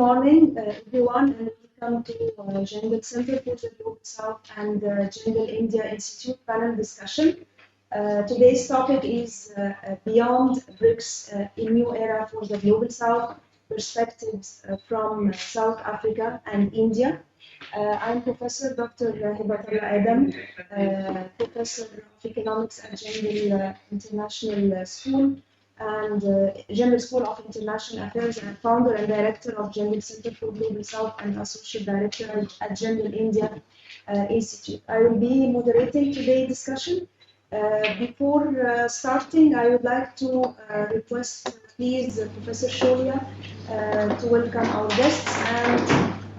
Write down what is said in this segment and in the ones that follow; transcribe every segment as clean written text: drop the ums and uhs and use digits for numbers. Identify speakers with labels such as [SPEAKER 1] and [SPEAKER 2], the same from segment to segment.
[SPEAKER 1] morning, everyone, and welcome to Jindal Center for the Global South and Jindal India Institute panel discussion. Today's topic is Beyond BRICS, a new era for the Global South, perspectives from South Africa and India. I'm Professor Dr. Hibatullah Adam, Professor of Economics at Jindal International School and Jindal School of International Affairs, and founder and director of Jindal Center for Global South and associate director at Jindal India Institute. I will be moderating today's discussion. Before starting, I would like to request, please, Professor Sholia to welcome our guests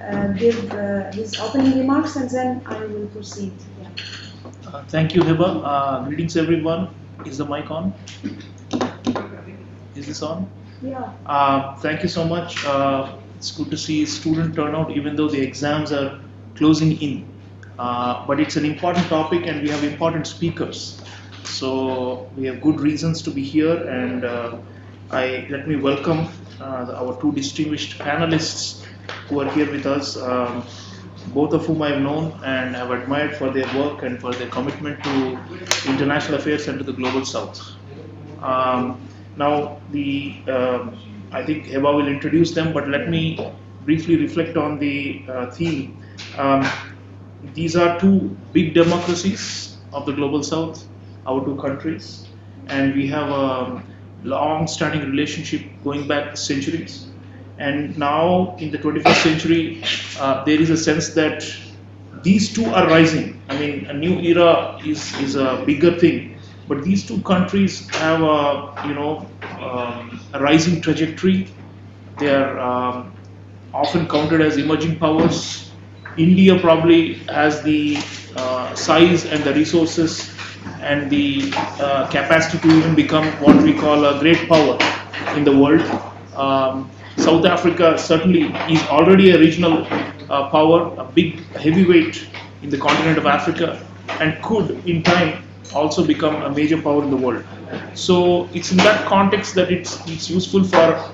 [SPEAKER 1] and give his opening remarks, and then I will proceed. Yeah.
[SPEAKER 2] Thank you, Hiba. Greetings, everyone. Is the mic on? Is this on?
[SPEAKER 1] Yeah.
[SPEAKER 2] Thank you so much. It's good to see student turnout, even though the exams are closing in. But it's an important topic, and we have important speakers. So we have good reasons to be here, and let me welcome our two distinguished panelists who are here with us, both of whom I've known and have admired for their work and for their commitment to international affairs and to the Global South. Now, I think Heba will introduce them, but let me briefly reflect on the theme. These are two big democracies of the Global South, our two countries, and we have a long-standing relationship going back centuries. And now, in the 21st century, there is a sense that these two are rising. I mean, a new era is a bigger thing, but these two countries have a rising trajectory. They are often counted as emerging powers. India probably has the size and the resources and the capacity to even become what we call a great power in the world. South Africa certainly is already a regional power, a big heavyweight in the continent of Africa, and could in time also become a major power in the world. So it's in that context that it's useful for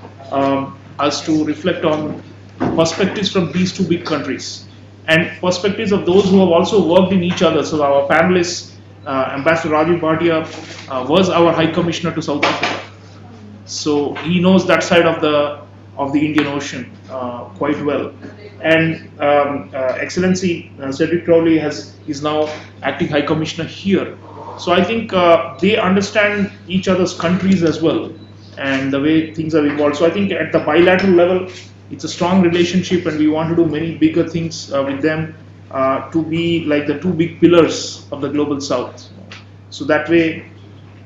[SPEAKER 2] us to reflect on perspectives from these two big countries and perspectives of those who have also worked in each other. So our panelists, Ambassador Rajiv Bhatia was our High Commissioner to South Africa. So he knows that side of the Indian Ocean quite well. And Excellency Cedric Crowley is now acting High Commissioner here. So I think they understand each other's countries as well and the way things have evolved. So I think at the bilateral level, it's a strong relationship, and we want to do many bigger things with them to be like the two big pillars of the Global South. So that way,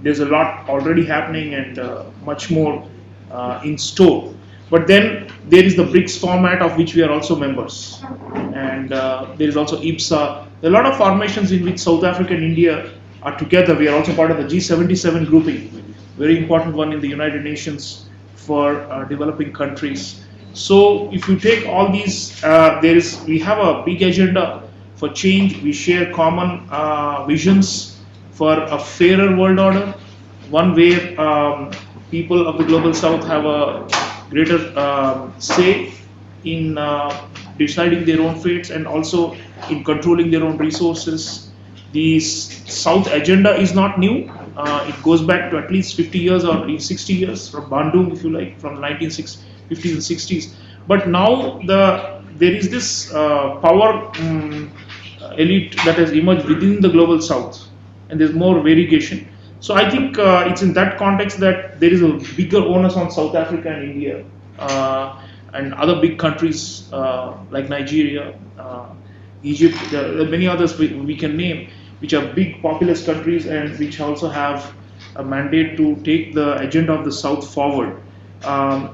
[SPEAKER 2] there's a lot already happening and much more in store. But then there is the BRICS format, of which we are also members. And there is also IPSA. There are a lot of formations in which South Africa and India are together. We are also part of the G77 grouping, very important one in the United Nations for developing countries. So if you take all these, we have a big agenda for change. We share common visions for a fairer world order, one where people of the Global South have a greater say in deciding their own fates and also in controlling their own resources. The South agenda is not new. It goes back to at least 50 years or 60 years from Bandung, if you like, from the 1950s and 60s. But now there is this power elite that has emerged within the Global South, and there's more variegation. So I think it's in that context that there is a bigger onus on South Africa and India and other big countries like Nigeria, Egypt. There are many others we can name, which are big populous countries and which also have a mandate to take the agenda of the South forward.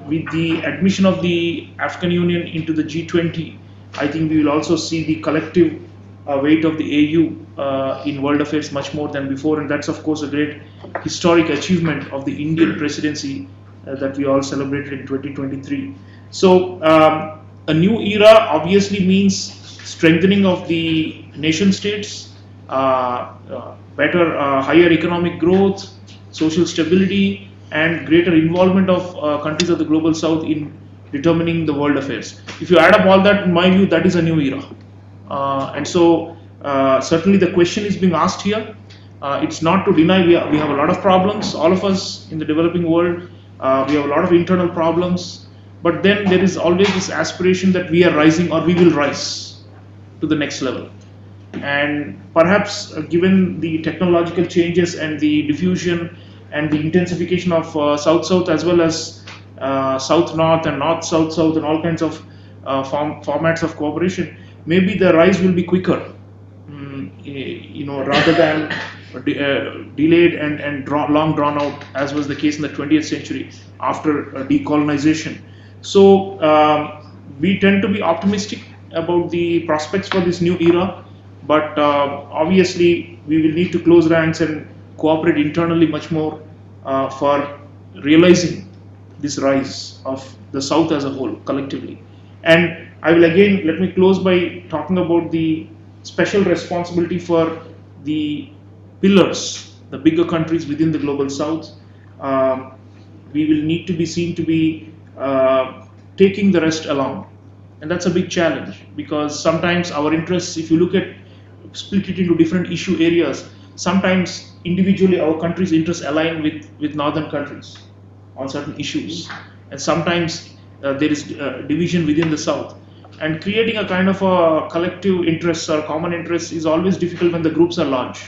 [SPEAKER 2] With the admission of the African Union into the G20, I think we will also see the collective weight of the AU in world affairs much more than before, and that's of course a great historic achievement of the Indian presidency that we all celebrated in 2023. So a new era obviously means strengthening of the nation states, better, higher economic growth, social stability, and greater involvement of countries of the Global South in determining the world affairs. If you add up all that, in my view, that is a new era. And so certainly the question is being asked here. It's not to deny we have a lot of problems, all of us in the developing world. We have a lot of internal problems, but then there is always this aspiration that we are rising or we will rise to the next level. And perhaps given the technological changes and the diffusion and the intensification of South-South as well as South-North and North-South-South and all kinds of formats of cooperation, maybe the rise will be quicker, rather than delayed and long drawn out, as was the case in the 20th century after decolonization. So we tend to be optimistic about the prospects for this new era, but obviously we will need to close ranks and cooperate internally much more for realizing this rise of the South as a whole collectively. And I will again, let me close by talking about the special responsibility for the pillars, the bigger countries within the global South. We will need to be seen to be taking the rest along. And that's a big challenge, because sometimes our interests, if you look at, split it into different issue areas, sometimes individually our countries' interests align with northern countries on certain issues. And sometimes there is division within the South. And creating a kind of a collective interests or common interests is always difficult when the groups are large.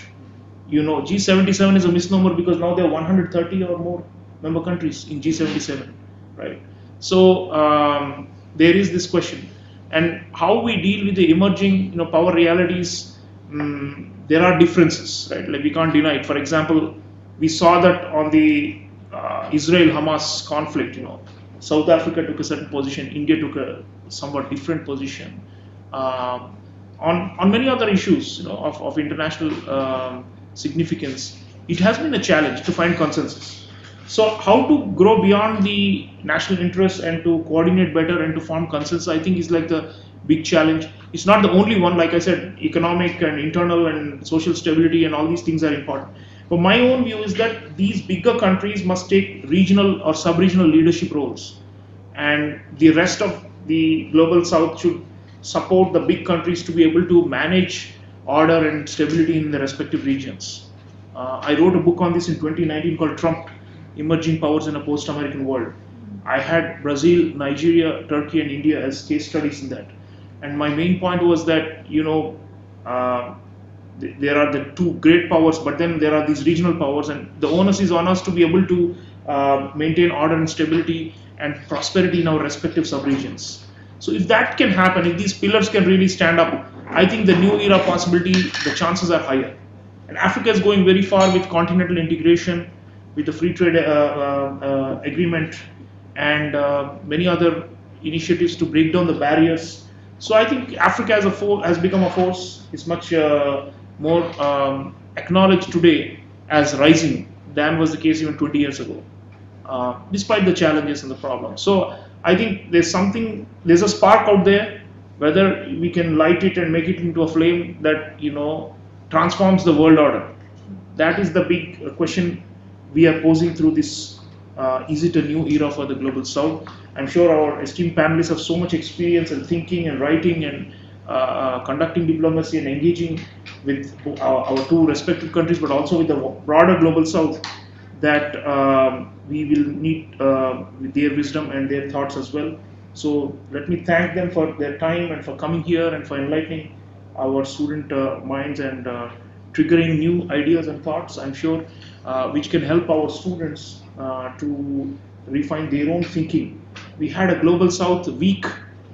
[SPEAKER 2] G77 is a misnomer because now there are 130 or more member countries in G77, right? So there is this question, and how we deal with the emerging, power realities. There are differences, right? Like we can't deny it. For example, we saw that on the Israel-Hamas conflict. South Africa took a certain position, India took a somewhat different position. On many other issues, of international significance, it has been a challenge to find consensus. So how to grow beyond the national interests and to coordinate better and to form consensus, I think, is like the big challenge. It's not the only one. Like I said, economic and internal and social stability and all these things are important. But my own view is that these bigger countries must take regional or sub-regional leadership roles, and the rest of the global South should support the big countries to be able to manage order and stability in the respective regions. I wrote a book on this in 2019 called Trump, Emerging Powers in a Post-American World. I had Brazil, Nigeria, Turkey and India as case studies in that. And my main point was that, there are the two great powers, but then there are these regional powers, and the onus is on us to be able to maintain order and stability and prosperity in our respective subregions. So if that can happen, if these pillars can really stand up, I think the new era possibility, the chances are higher. And Africa is going very far with continental integration, with the free trade agreement, and many other initiatives to break down the barriers. So I think Africa as a has become a force. It's much more acknowledged today as rising than was the case even 20 years ago, despite the challenges and the problems. So I think there's a spark out there. Whether we can light it and make it into a flame that transforms the world order, that is the big question we are posing through this. Is it a new era for the global South? I'm sure our esteemed panelists have so much experience in thinking and writing and conducting diplomacy and engaging with our two respective countries, but also with the broader global South, that we will need with their wisdom and their thoughts as well. So let me thank them for their time and for coming here and for enlightening our student minds and triggering new ideas and thoughts, I'm sure, which can help our students to refine their own thinking. We had a Global South week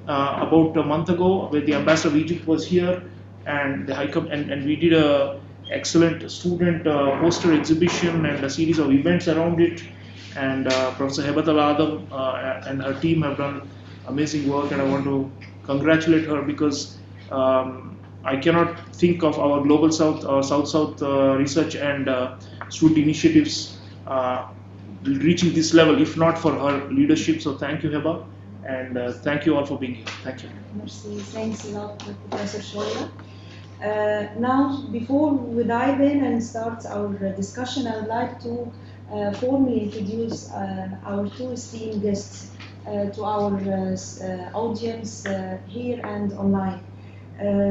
[SPEAKER 2] about a month ago, where the ambassador of Egypt was here, and and we did a excellent student poster exhibition and a series of events around it. And Professor Hebat Al-Adam and her team have done amazing work, and I want to congratulate her, because I cannot think of our Global South or South-South research and student initiatives reaching this level if not for her leadership. So thank you, Heba, and thank you all for being here. Thank you.
[SPEAKER 1] Merci. Thanks a lot, Professor Shoya. Now, before we dive in and start our discussion, I would like to formally introduce our two esteemed guests. to our audience here and online.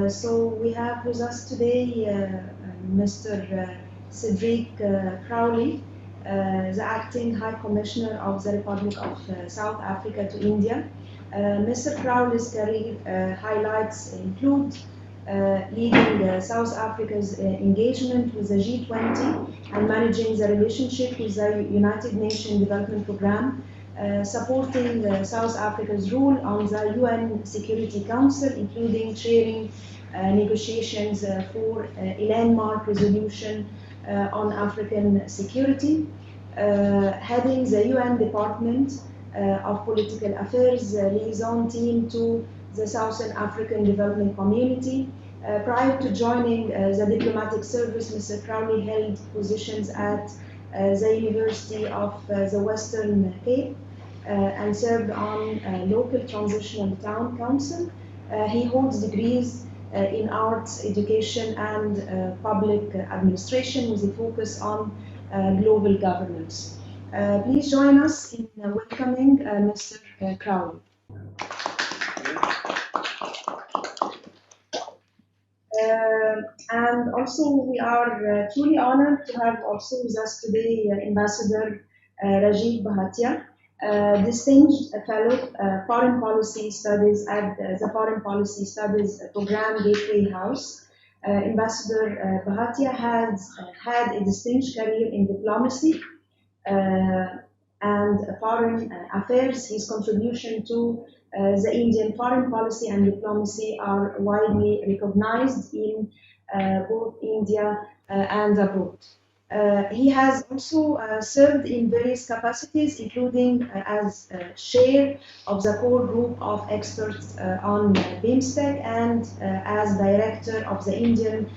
[SPEAKER 1] So we have with us today Mr. Cedric Crowley, the Acting High Commissioner of the Republic of South Africa to India. Mr. Crowley's career highlights include leading South Africa's engagement with the G20 and managing the relationship with the United Nations Development Programme, supporting South Africa's role on the UN Security Council, including chairing negotiations for a landmark resolution on African security, heading the UN Department of Political Affairs liaison team to the Southern African Development Community. Prior to joining the diplomatic service, Mr. Crowley held positions at the University of the Western Cape and served on local transitional town council. He holds degrees in arts, education, and public administration with a focus on global governance. Please join us in welcoming Mr. Crowley. And also we are truly honored to have also with us today Ambassador Rajiv Bhatia, distinguished fellow foreign policy studies at the Foreign Policy Studies Program Gateway House. Ambassador Bhatia has had a distinguished career in diplomacy and foreign affairs. His contribution to the Indian foreign policy and diplomacy are widely recognized in both India and abroad. He has also served in various capacities, including as chair of the core group of experts on BIMSTEC and as director of the Indian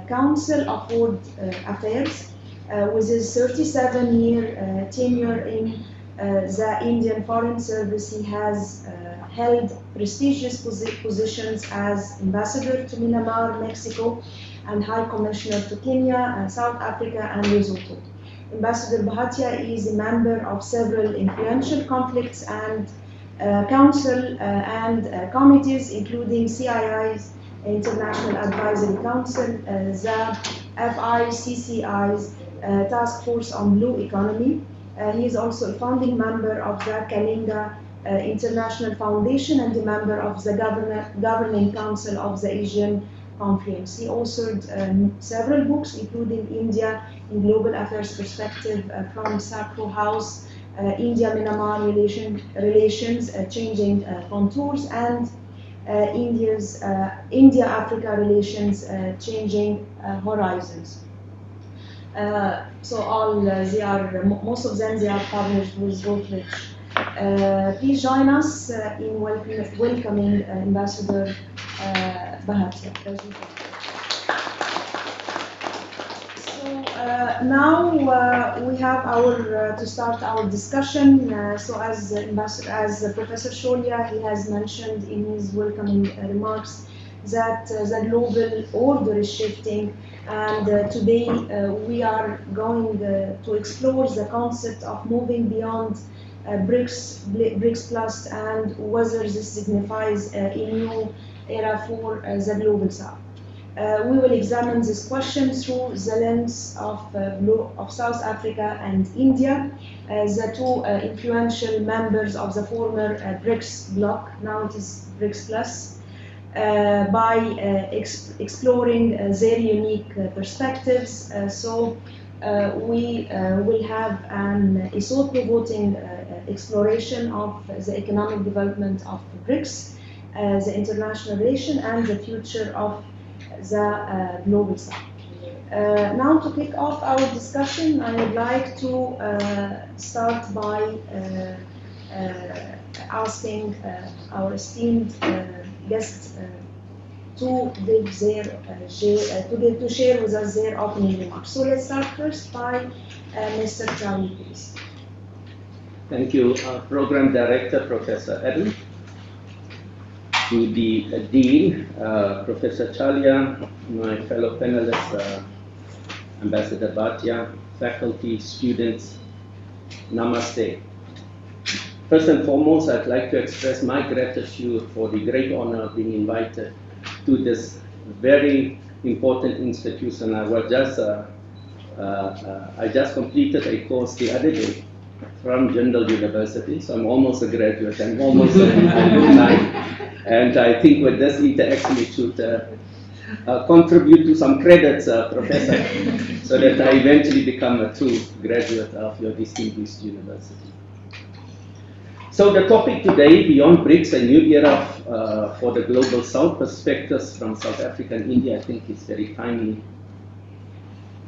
[SPEAKER 1] Council of World Affairs. With his 37-year tenure in the Indian Foreign Service, he has held prestigious positions as ambassador to Myanmar, Mexico, and High Commissioner to Kenya, South Africa, and Lesotho. Ambassador Bhatia is a member of several influential conflicts and council and committees, including CII's International Advisory Council, the FICCI's Task Force on Blue Economy. He is also a founding member of the Kalinga International Foundation and a member of the Governing Council of the Asian Conference. He authored several books, including India in Global Affairs Perspective from Sacro House, India-Myanmar Relations, Changing Contours, and India-Africa Relations, Changing Horizons. So all they are, most of them, they are published with Routledge. Please join us in welcoming Ambassador Bhatia. So now we have our to start our discussion. So as Professor Sholia, he has mentioned in his welcoming remarks that the global order is shifting. And today we are going to explore the concept of moving beyond BRICS Plus and whether this signifies a new era for the global South. We will examine this question through the lens of South Africa and India, the two influential members of the former BRICS bloc, now it is BRICS Plus. By exploring their unique perspectives. So we will have a thought-provoking exploration of the economic development of BRICS, the international relation, and the future of the global South. Now, to kick off our discussion, I would like to start by asking our esteemed guests to share with us their opening remarks. So let's start first by Mr. Crowley, please.
[SPEAKER 3] Thank you, Program Director Professor Adam, to the Dean, Professor Chalia, my fellow panelists, Ambassador Bhatia, faculty, students, Namaste. First and foremost, I'd like to express my gratitude for the great honor of being invited to this very important institution. I just completed a course the other day from Jindal University, so I'm almost a graduate. I'm almost an alumni, and I think with this interaction it should contribute to some credits, Professor, so that I eventually become a true graduate of your distinguished university. So the topic today, Beyond BRICS, a new era for the Global South, perspectives from South Africa and India, I think is very timely.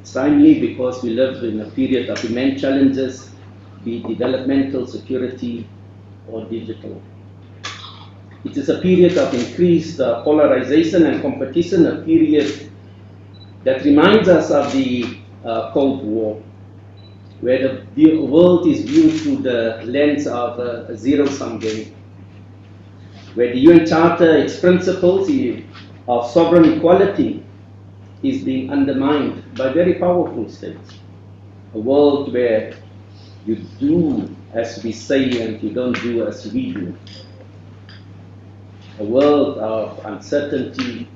[SPEAKER 3] It's timely because we live in a period of immense challenges, be it developmental, security, or digital. It is a period of increased polarization and competition, a period that reminds us of the Cold War, where the world is viewed through the lens of a zero-sum game, where the UN Charter, its principles of sovereign equality, is being undermined by very powerful states. A world where you do as we say and you don't do as we do. A world of uncertainty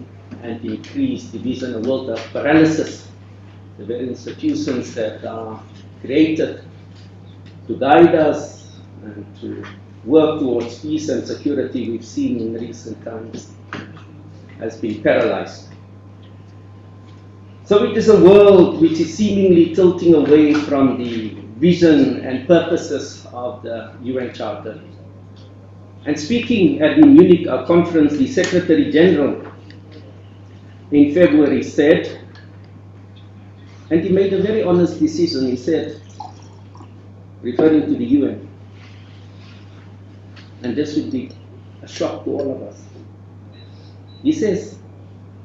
[SPEAKER 3] and increased division, a world of paralysis. The very institutions that are created to guide us and to work towards peace and security we've seen in recent times has been paralyzed. So it is a world which is seemingly tilting away from the vision and purposes of the UN Charter. And speaking at the Munich conference, the Secretary General in February said, and he made a very honest decision, he said, referring to the UN, and this would be a shock to all of us. He says,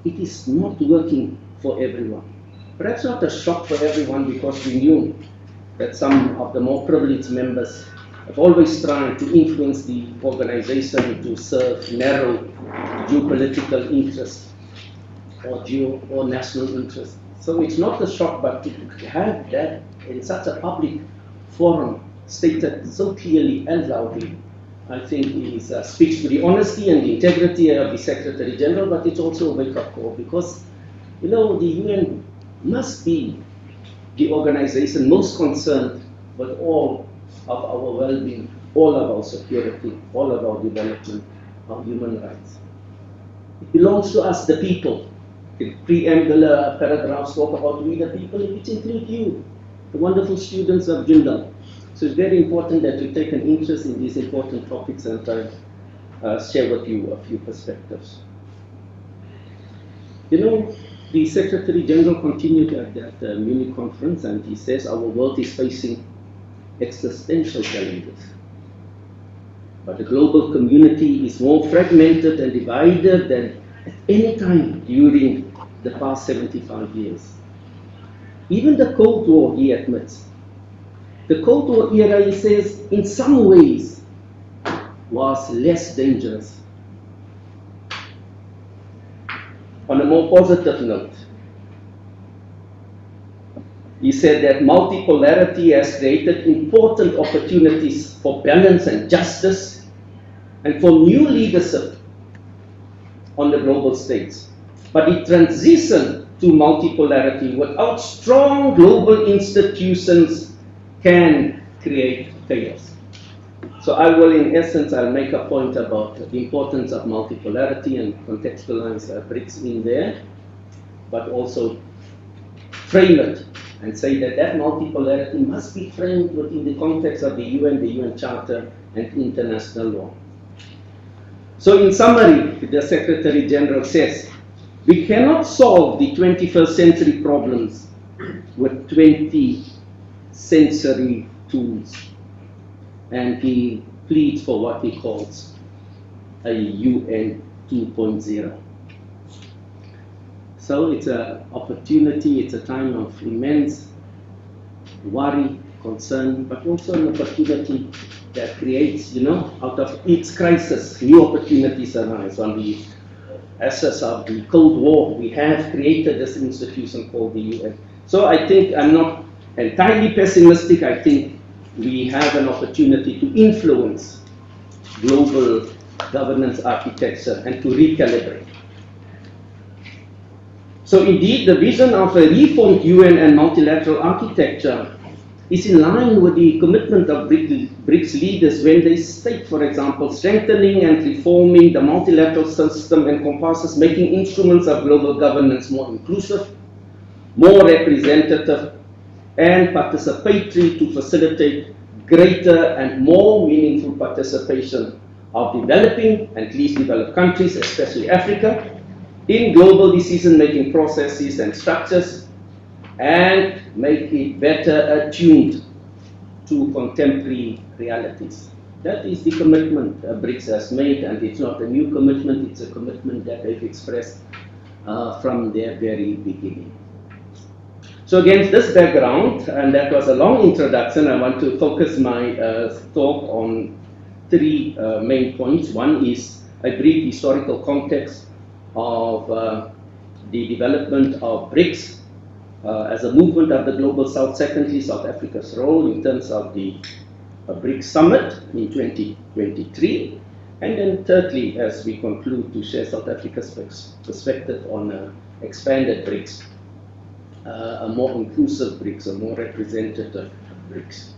[SPEAKER 3] it is not working for everyone. Perhaps not a shock for everyone because we knew that some of the more privileged members have always tried to influence the organization to serve narrow geopolitical interests or national interests. So it's not a shock, but to have that in such a public forum stated so clearly and loudly, I think speaks to the honesty and the integrity of the Secretary General, but it's also a wake-up call because, the UN must be the organization most concerned with all of our well-being, all of our security, all of our development, our human rights. It belongs to us, the people. The preamble paragraphs talk about we the people, which include you, the wonderful students of Jindal. So it's very important that you take an interest in these important topics and try share with you a few perspectives. The Secretary General continued at that Munich conference, and he says our world is facing existential challenges. But the global community is more fragmented and divided than at any time during the past 75 years. Even the Cold War, he admits. The Cold War era, he says, in some ways was less dangerous. On a more positive note, he said that multipolarity has created important opportunities for balance and justice and for new leadership on the global stage. But the transition to multipolarity without strong global institutions can create chaos. So I will, in essence, I'll make a point about the importance of multipolarity and contextualize BRICS in there, but also frame it and say that that multipolarity must be framed within the context of the UN Charter, and international law. So in summary, the Secretary General says, we cannot solve the 21st century problems with 20th century tools. And he pleads for what he calls a UN 2.0. So it's an opportunity, it's a time of immense worry, concern, but also an opportunity that creates, out of each crisis, new opportunities arise. On the essence of the Cold War, we have created this institution called the UN. So I think I'm not entirely pessimistic. I think we have an opportunity to influence global governance architecture and to recalibrate. So indeed, the vision of a reformed UN and multilateral architecture is in line with the commitment of BRICS leaders when they state, for example, strengthening and reforming the multilateral system encompasses making instruments of global governance more inclusive, more representative, and participatory to facilitate greater and more meaningful participation of developing and least developed countries, especially Africa, in global decision-making processes and structures, and make it better attuned to contemporary realities. That is the commitment BRICS has made, and it's not a new commitment, it's a commitment that they've expressed from their very beginning. So against this background, and that was a long introduction, I want to focus my talk on three main points. One is a brief historical context of the development of BRICS as a movement of the Global South. Secondly, South Africa's role in terms of the BRICS Summit in 2023. And then thirdly, as we conclude, to share South Africa's perspective on expanded BRICS, a more inclusive BRICS, a more representative BRICS.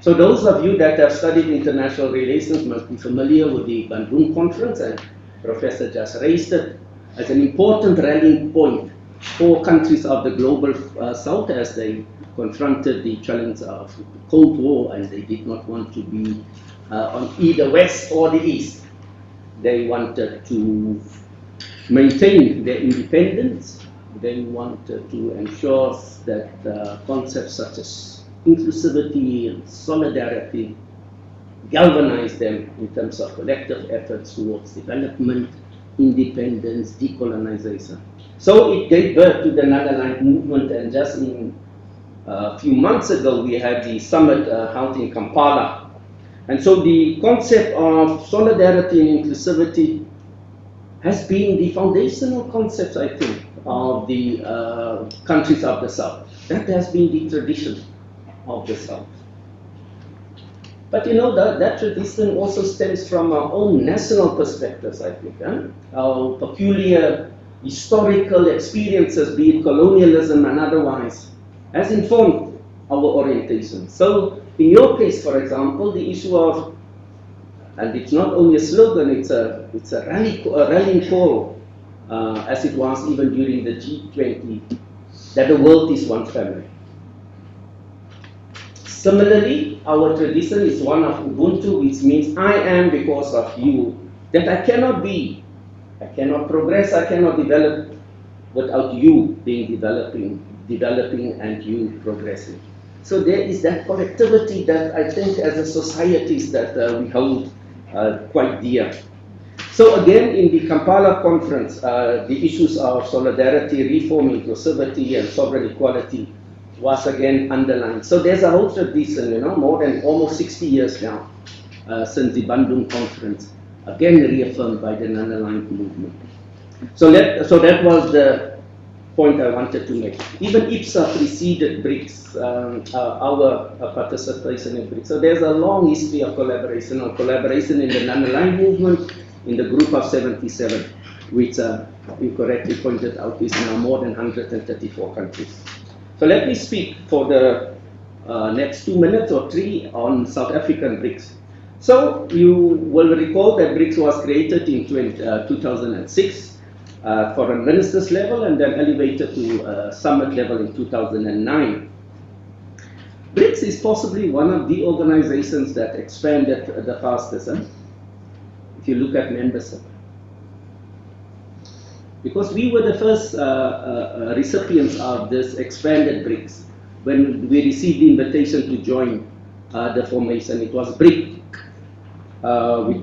[SPEAKER 3] So those of you that have studied international relations must be familiar with the Bandung Conference, and Professor just raised it as an important rallying point for countries of the global South as they confronted the challenge of the Cold War, and they did not want to be on either West or the East. They wanted to maintain their independence. They wanted to ensure that concepts such as inclusivity and solidarity galvanize them in terms of collective efforts towards development, independence, decolonization. So it gave birth to the non-aligned movement, and just in a few months ago we had the summit held in Kampala. And so the concept of solidarity and inclusivity has been the foundational concept, I think, of the countries of the South. That has been the tradition of the South. But you know, that tradition also stems from our own national perspectives, I think. Our peculiar historical experiences, be it colonialism and otherwise, has informed our orientation. So in your case, for example, the issue of, and it's not only a slogan, it's a rallying call, as it was even during the G20, that the world is one family. Similarly, our tradition is one of Ubuntu, which means I am because of you, that I cannot be, I cannot progress, I cannot develop without you being developing and you progressing. So there is that collectivity that I think as a societies that we hold quite dear. So again, in the Kampala conference, the issues of solidarity, reform, inclusivity, and sovereign equality was again underlined. So there's a whole tradition, you know, more than almost 60 years now, since the Bandung Conference, again reaffirmed by the non-aligned movement. So that was the point I wanted to make. Even IPSA preceded BRICS, our participation in BRICS. So there's a long history of collaboration in the non-aligned movement, in the group of 77, which you correctly pointed out is now more than 134 countries. So let me speak for the next 2 minutes or 3 on South African BRICS. So you will recall that BRICS was created in 2006 for a ministers level and then elevated to summit level in 2009. BRICS is possibly one of the organizations that expanded the fastest, if you look at membership. Because we were the first recipients of this expanded BRICS. When we received the invitation to join the formation, it was BRIC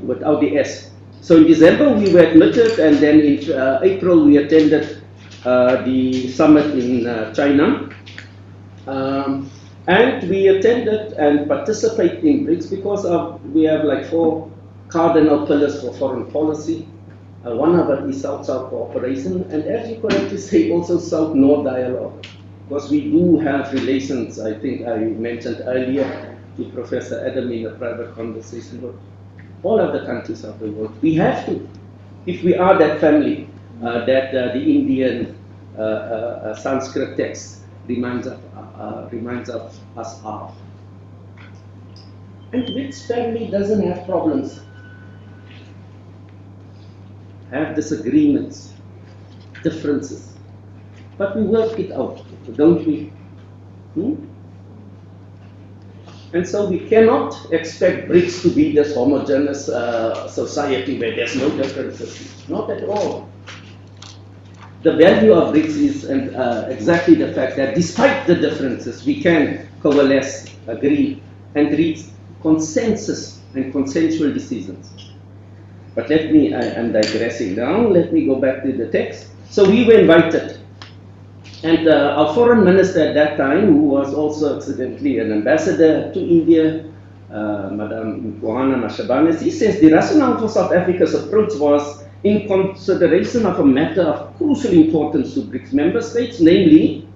[SPEAKER 3] without the S. So in December we were admitted, and then in April we attended the summit in China. And we attended and participated in BRICS because we have like 4 cardinal pillars for foreign policy. One of it is South-South cooperation, and as you correctly say, also South-North dialogue, because we do have relations, I think I mentioned earlier, to Professor Adam in a private conversation, but all of the countries of the world, we have to, if we are that family that the Indian Sanskrit text reminds of us of. And which family doesn't have problems, have disagreements, differences, but we work it out, don't we? And so we cannot expect BRICS to be this homogeneous society where there's no differences. Not at all. The value of BRICS is exactly the fact that despite the differences, we can coalesce, agree, and reach consensus and consensual decisions. But I'm digressing now, let me go back to the text. So we were invited. And our foreign minister at that time, who was also accidentally an ambassador to India, Madam Johanna Mashabanes, he says the rationale for South Africa's approach was in consideration of a matter of crucial importance to BRICS member states, namely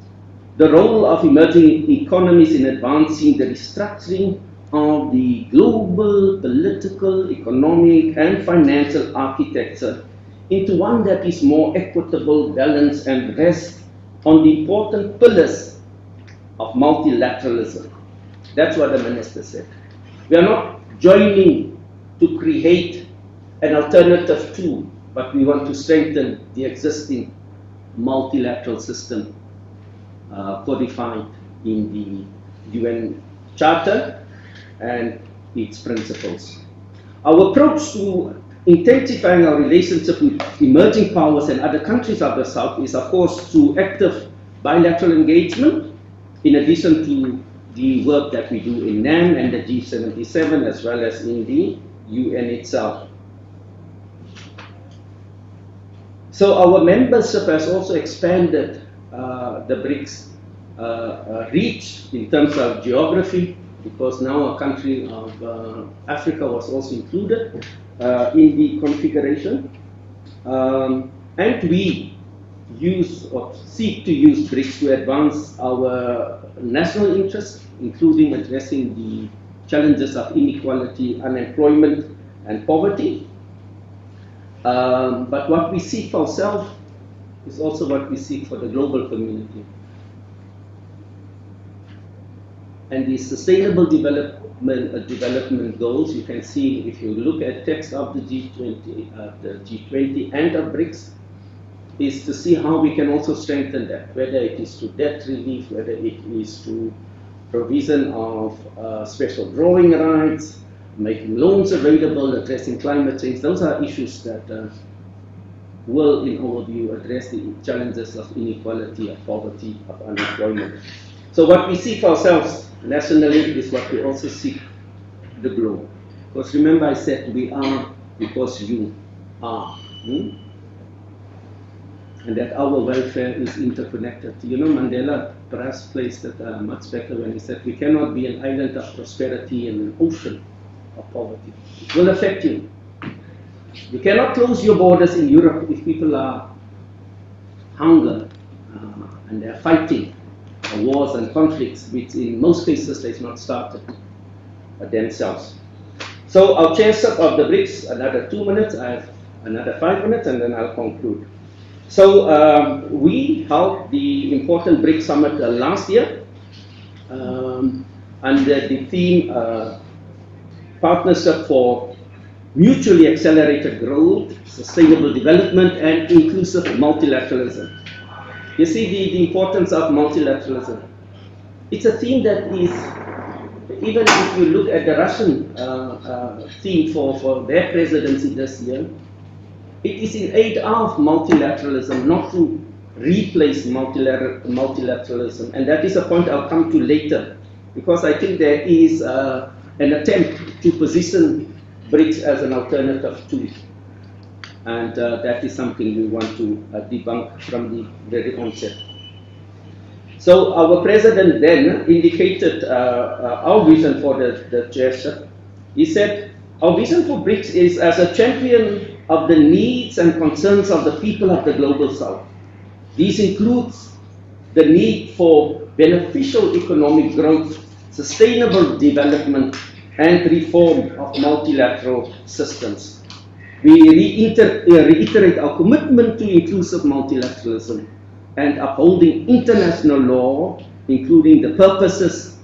[SPEAKER 3] the role of emerging economies in advancing the restructuring of the global political, economic, and financial architecture into one that is more equitable, balanced, and rests on the important pillars of multilateralism. That's what the minister said. We are not joining to create an alternative tool, but we want to strengthen the existing multilateral system codified in the UN Charter and its principles. Our approach to intensifying our relationship with emerging powers and other countries of the South is, of course, through active bilateral engagement, in addition to the work that we do in NAM and the G77, as well as in the UN itself. So our membership has also expanded the BRICS reach in terms of geography, because now a country of Africa was also included in the configuration. And we use or seek to use BRICS to advance our national interests, including addressing the challenges of inequality, unemployment, and poverty. But what we seek for ourselves is also what we seek for the global community. And the sustainable development goals, you can see if you look at text of the G20 and of BRICS, is to see how we can also strengthen that, whether it is through debt relief, whether it is through provision of special drawing rights, making loans available, addressing climate change. Those are issues that will, in our view, address the challenges of inequality, of poverty, of unemployment. So what we seek for ourselves nationally is what we also seek the globe. Because remember I said we are because you are. And that our welfare is interconnected. You know, Mandela perhaps placed it much better when he said we cannot be an island of prosperity and an ocean of poverty. It will affect you. You cannot close your borders in Europe if people are hunger and they're fighting wars and conflicts, which in most cases they've not started themselves. So I'll chase up of the BRICS another 2 minutes. I have another 5 minutes, and then I'll conclude. So we held the important BRICS summit last year under the theme Partnership for Mutually Accelerated Growth, Sustainable Development, and Inclusive Multilateralism. You see the importance of multilateralism. It's a theme that is, even if you look at the Russian theme for their presidency this year, it is in aid of multilateralism, not to replace multilateralism. And that is a point I'll come to later, because I think there is an attempt to position BRICS as an alternative tool. And that is something we want to debunk from the very onset. So our president then indicated our vision for the chairship. He said, our vision for BRICS is as a champion of the needs and concerns of the people of the Global South. This includes the need for beneficial economic growth sustainable development, and reform of multilateral systems. We reiterate our commitment to inclusive multilateralism and upholding international law, including the purposes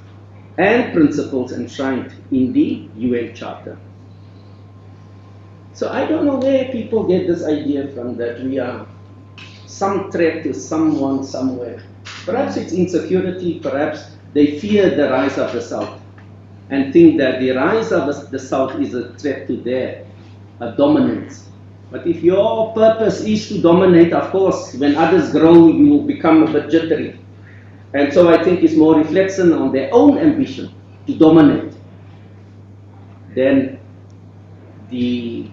[SPEAKER 3] and principles enshrined in the UN Charter. So I don't know where people get this idea from, that we are some threat to someone somewhere. Perhaps it's insecurity, perhaps they fear the rise of the South and think that the rise of the South is a threat to their dominance. But if your purpose is to dominate, of course, when others grow, you become a bit jittery. And so I think it's more reflection on their own ambition to dominate than the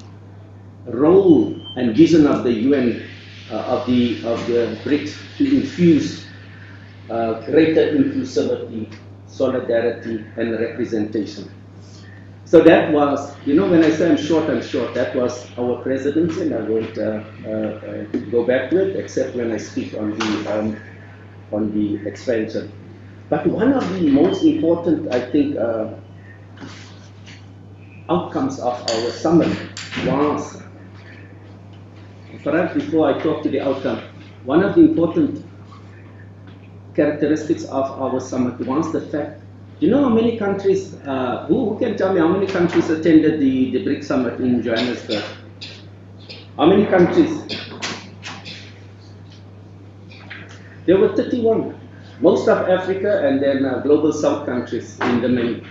[SPEAKER 3] role and vision of the UN, of the BRICS, to infuse greater inclusivity, solidarity, and representation. So that was, you know, when I say I'm short, that was our presidency, and I won't go back to it, except when I speak on the expansion. But one of the most important, I think, outcomes of our summit was, perhaps before I talk to the outcome, one of the important characteristics of our summit was the fact, you know how many countries, who can tell me how many countries attended the BRICS summit in Johannesburg? How many countries? There were 31, most of Africa and then global South countries in the main.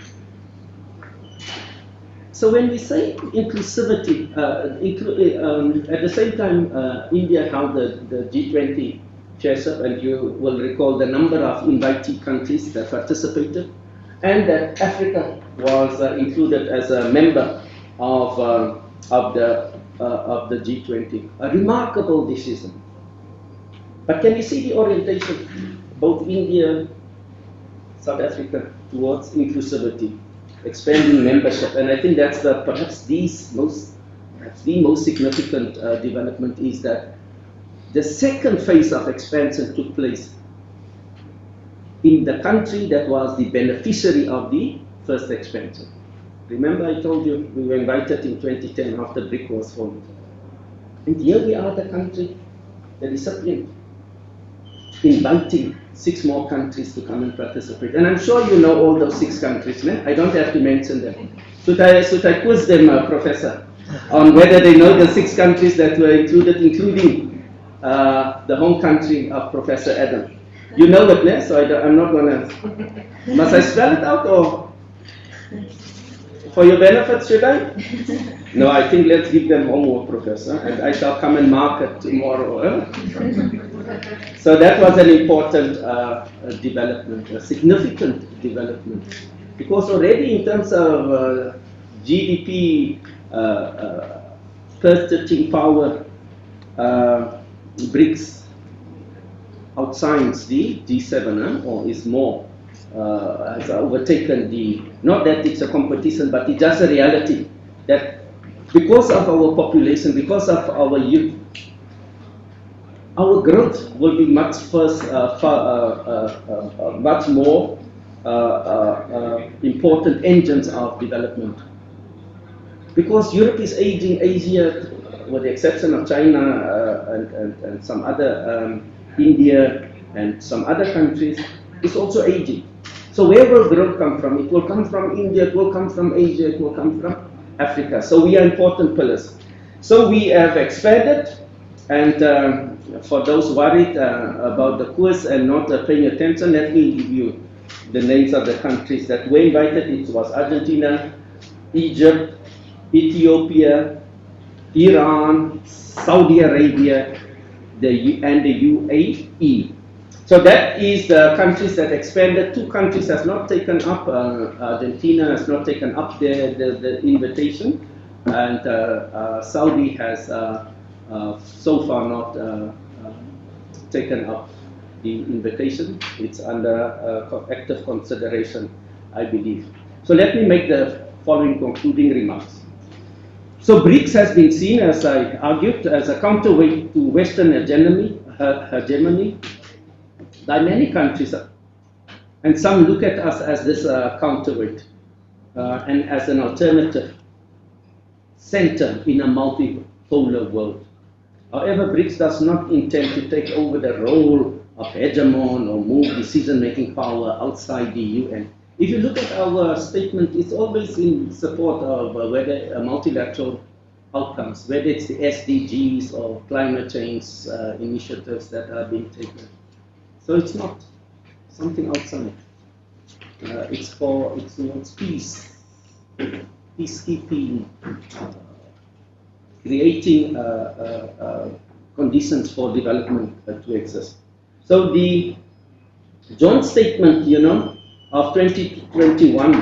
[SPEAKER 3] So when we say inclusivity, at the same time, India held the G20 chairship, and you will recall the number of invitee countries that participated, and that Africa was included as a member of the G20. A remarkable decision. But can you see the orientation, both India, South Africa, towards inclusivity, expanding membership? And I think that's perhaps the most significant development, is that the second phase of expansion took place in the country that was the beneficiary of the first expansion. Remember I told you we were invited in 2010 after BRICS was formed. And here we are, the country, the recipient, inviting 6 more countries to come and participate. And I'm sure you know all those 6 countries, né? I don't have to mention them. Should I quiz them, Professor, on whether they know the 6 countries that were included, including the home country of Professor Adam? You know it, né? So I'm not going to... Must I spell it out, or for your benefit, should I? No, I think let's give them homework, Professor, and I shall come and mark it tomorrow. So that was an important development, a significant development, because already in terms of GDP, purchasing power, BRICS outshines the G7, or is more, has overtaken the, not that it's a competition, but it's just a reality that because of our population, because of our youth, our growth will be much much more important engines of development. Because Europe is aging, Asia, with the exception of China and some other, India and some other countries, is also aging. So where will growth come from? It will come from India, it will come from Asia, it will come from Africa. So we are important pillars. So we have expanded, and for those worried about the quiz and not paying attention, let me give you the names of the countries that were invited. It was Argentina, Egypt, Ethiopia, Iran, Saudi Arabia, and the UAE. So that is the countries that expanded. 2 countries have not taken up, Argentina has not taken up the invitation, and Saudi has so far not taken up the invitation. It's under active consideration, I believe. So let me make the following concluding remarks. So BRICS has been seen, as I argued, as a counterweight to Western hegemony by many countries And some look at us as this counterweight and as an alternative center in a multipolar world. However, BRICS does not intend to take over the role of hegemon or move decision-making power outside the UN. If you look at our statement, it's always in support of whether multilateral outcomes, whether it's the SDGs or climate change initiatives that are being taken. So it's not something outside. It's towards peace, peacekeeping, creating conditions for development to exist. So the joint statement, of 2021,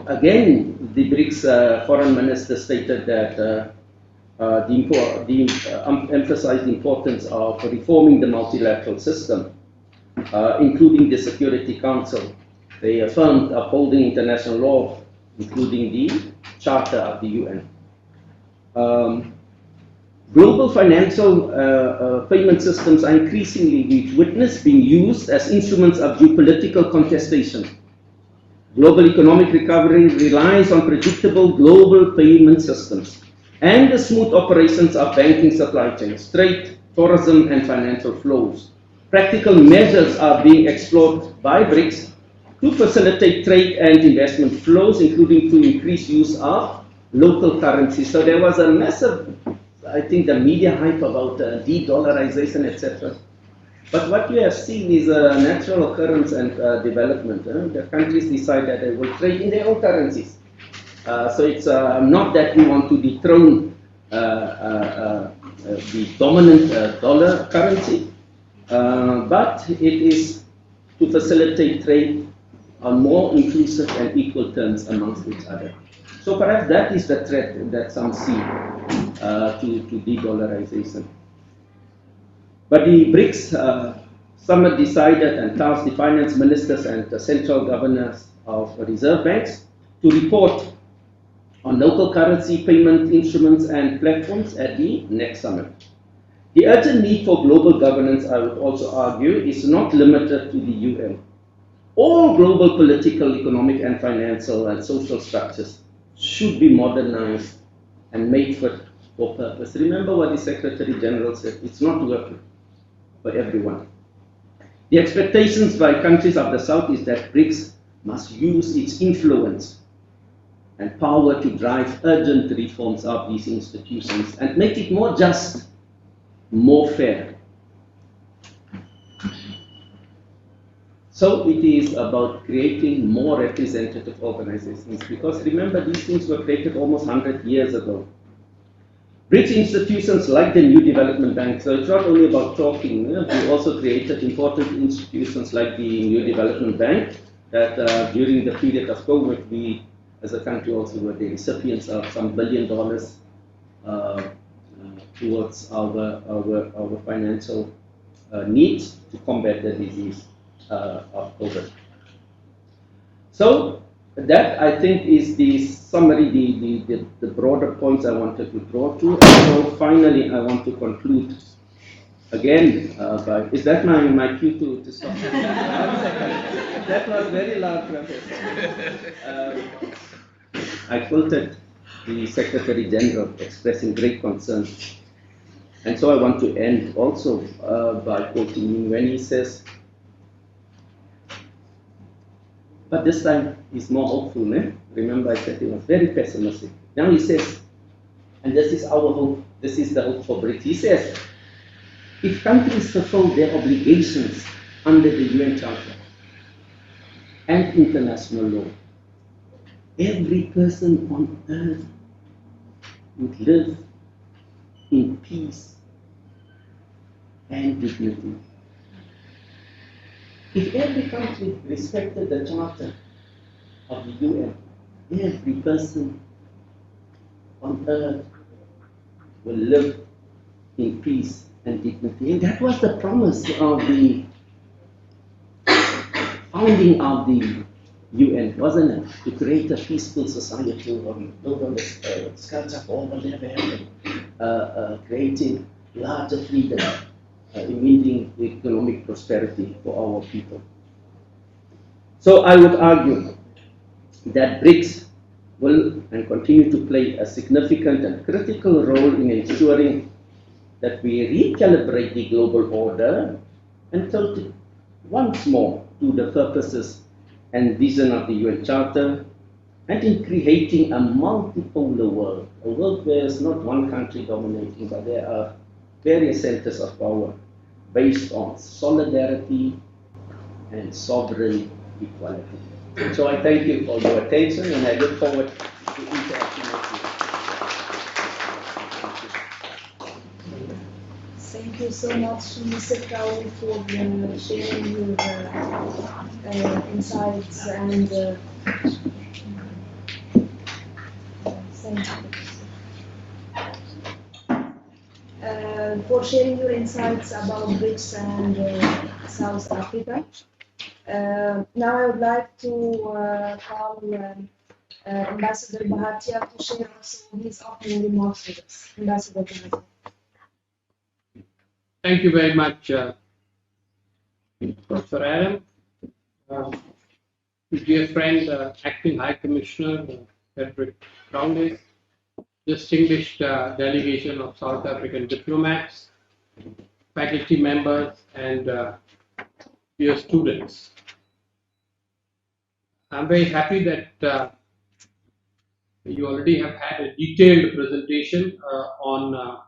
[SPEAKER 3] again, the BRICS foreign minister stated that emphasized the importance of reforming the multilateral system, including the Security Council. They affirmed upholding international law, including the Charter of the UN. Global financial payment systems are increasingly, we've witnessed, being used as instruments of geopolitical contestation. Global economic recovery relies on predictable global payment systems and the smooth operations of banking supply chains, trade, tourism, and financial flows. Practical measures are being explored by BRICS to facilitate trade and investment flows, including to increase use of local currency. So there was a massive, I think, the media hype about de-dollarization, etc. But what we have seen is a natural occurrence and development. The countries decide that they will trade in their own currencies. So it's not that we want to dethrone the dominant dollar currency, but it is to facilitate trade on more inclusive and equal terms amongst each other. So perhaps that is the threat that some see to de-dollarization. But the BRICS summit decided and tasked the finance ministers and the central governors of reserve banks to report on local currency payment instruments and platforms at the next summit. The urgent need for global governance, I would also argue, is not limited to the UN. All global political, economic, and financial and social structures should be modernized and made fit for purpose. Remember what the Secretary General said, it's not working for everyone. The expectations by countries of the South is that BRICS must use its influence and power to drive urgent reforms of these institutions and make it more just, more fair. So it is about creating more representative organizations, because remember, these things were created almost 100 years ago. BRICS institutions like the New Development Bank, so it's not only about talking, we also created important institutions like the New Development Bank that during the period of COVID, we as a country also were the recipients of some $1 billion towards our financial needs to combat the disease of COVID. So that, I think, is the summary, the broader points I wanted to draw to. And so finally, I want to conclude again by, is that my cue to stop? 1 second. That was very loud, Professor. I quoted the Secretary General expressing great concern. And so I want to end also by quoting him when he says, but this time he's more hopeful. Remember I said he was very pessimistic. Now he says, and this is our hope, this is the hope for BRICS. He says, if countries fulfill their obligations under the UN Charter and international law, every person on earth would live in peace and dignity. If every country respected the Charter of the UN, every person on earth will live in peace and dignity. And that was the promise of the founding of the UN, wasn't it? To create a peaceful society, build on the skirts of all the level, creating larger freedom, immediate economic prosperity for our people. So I would argue that BRICS will and continue to play a significant and critical role in ensuring that we recalibrate the global order and tilt it once more to the purposes and vision of the UN Charter, and in creating a multipolar world, a world where there's not one country dominating, but there are various centers of power based on solidarity and sovereign equality. So I thank you for your attention, and I look forward to interacting with you.
[SPEAKER 1] Thank you so much, Mr. Crowley, for sharing your insights and thank you. For sharing your insights about BRICS and South Africa. Now I would like to call Ambassador Bhatia to share also his opening remarks with us. Ambassador Bhatia.
[SPEAKER 4] Thank you very much, Professor Adam. Dear friend, Acting High Commissioner Cedric Crowley, distinguished delegation of South African diplomats, faculty members, and dear students. I'm very happy that you already have had a detailed presentation on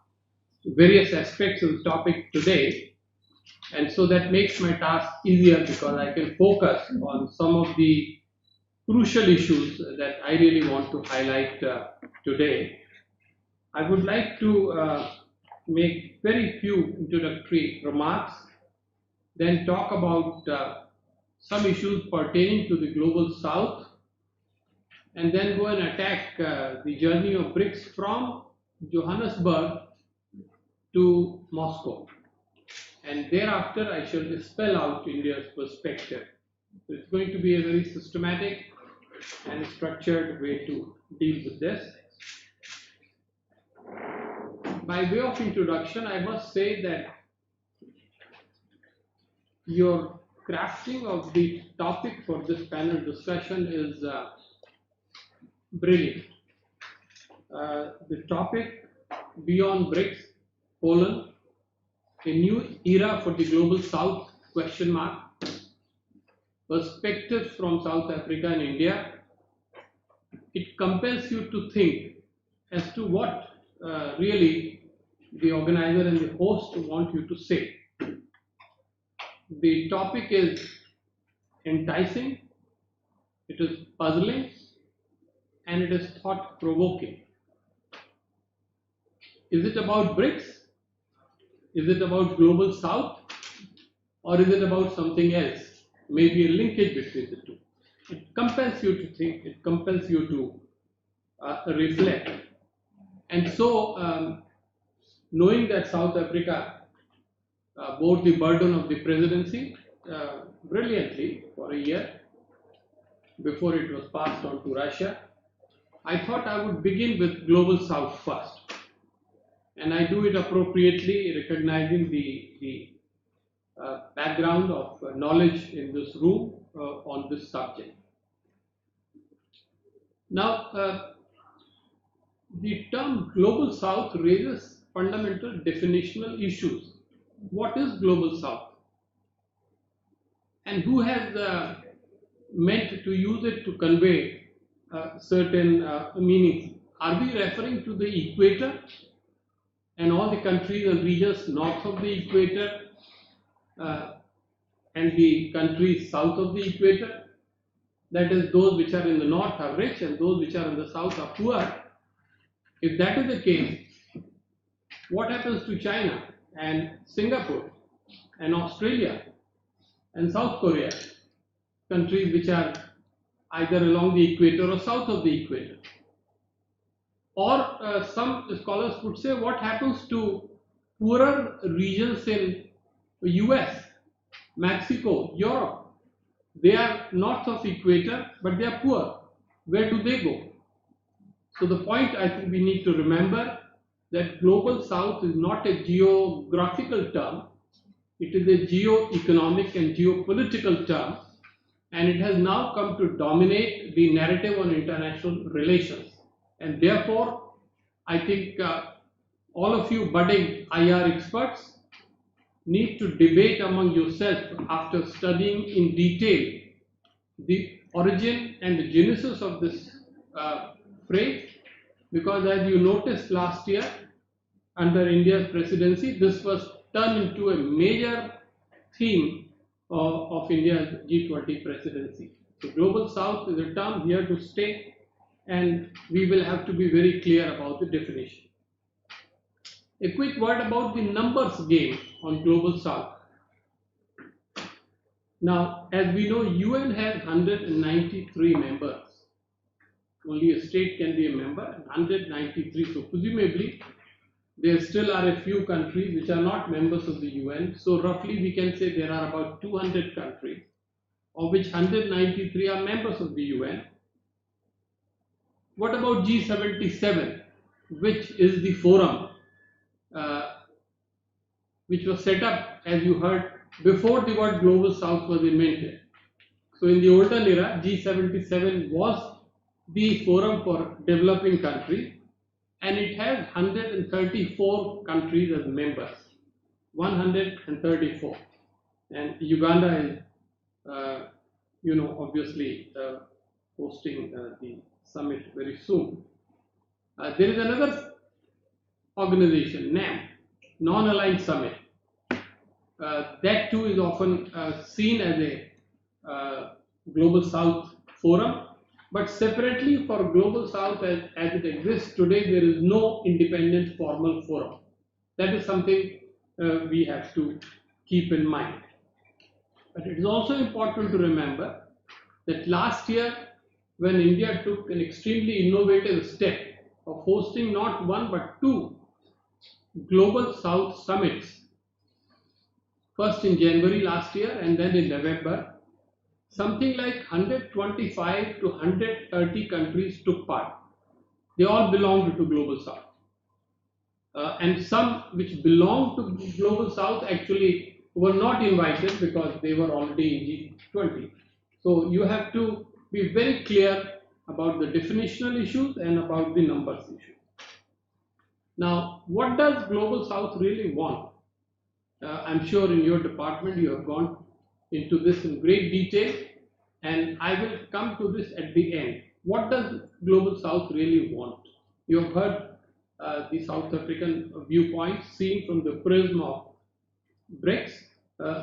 [SPEAKER 4] various aspects of the topic today, and so that makes my task easier because I can focus on some of the crucial issues that I really want to highlight today. I would like to make very few introductory remarks, then talk about some issues pertaining to the global south, and then go and attack the journey of BRICS from Johannesburg to Moscow. And thereafter I shall spell out India's perspective. So it's going to be a very systematic and structured way to deal with this. By way of introduction, I must say that your crafting of the topic for this panel discussion is brilliant. The topic, Beyond BRICS, a new era for the global south, perspectives from South Africa and India. It compels you to think as to what really the organizer and the host want you to say. The topic is enticing, it is puzzling, and it is thought-provoking. Is it about BRICS? Is it about global south? Or is it about something else? Maybe a linkage between the two. It compels you to think, it compels you to reflect. And so, knowing that South Africa bore the burden of the presidency brilliantly for a year before it was passed on to Russia, I thought I would begin with Global South first. And I do it appropriately, recognizing the background of knowledge in this room on this subject. Now, the term Global South raises fundamental definitional issues. What is Global South? And who has meant to use it to convey certain meanings? Are we referring to the equator and all the countries and regions north of the equator and the countries south of the equator? That is, those which are in the north are rich and those which are in the south are poor. If that is the case, what happens to China and Singapore and Australia and South Korea, countries which are either along the equator or south of the equator? Or some scholars would say, what happens to poorer regions in the US, Mexico, Europe? They are north of equator, but they are poor. Where do they go? So the point I think we need to remember that global south is not a geographical term. It is a geo-economic and geopolitical term and it has now come to dominate the narrative on international relations. And therefore, I think all of you budding IR experts need to debate among yourselves after studying in detail the origin and the genesis of this phrase, because as you noticed last year under India's presidency, this was turned into a major theme of India's G20 presidency. So Global South is a term here to stay, and we will have to be very clear about the definition. A quick word about the numbers game on Global South. Now, as we know, UN has 193 members. Only a state can be a member, 193. So presumably, there still are a few countries which are not members of the UN. So roughly we can say there are about 200 countries, of which 193 are members of the UN. What about G77, which is the forum which was set up, as you heard, before the word Global South was invented. So in the olden era, G77 was the forum for developing countries, and it has 134 countries as members. 134. And Uganda is, obviously hosting the summit very soon. There is another organization, NAM, Non-Aligned Summit. That too is often seen as a Global South forum, but separately for Global South as it exists today, there is no independent formal forum. That is something we have to keep in mind. But it is also important to remember that last year, when India took an extremely innovative step of hosting not one but two Global South summits, first in January last year and then in November, something like 125 to 130 countries took part. They all belonged to Global South. And some which belonged to Global South actually were not invited because they were already in G20. So you have to be very clear about the definitional issues and about the numbers issues. Now, what does Global South really want? I'm sure in your department you have gone into this in great detail, and I will come to this at the end. What does Global South really want? You have heard the South African viewpoint seen from the prism of BRICS.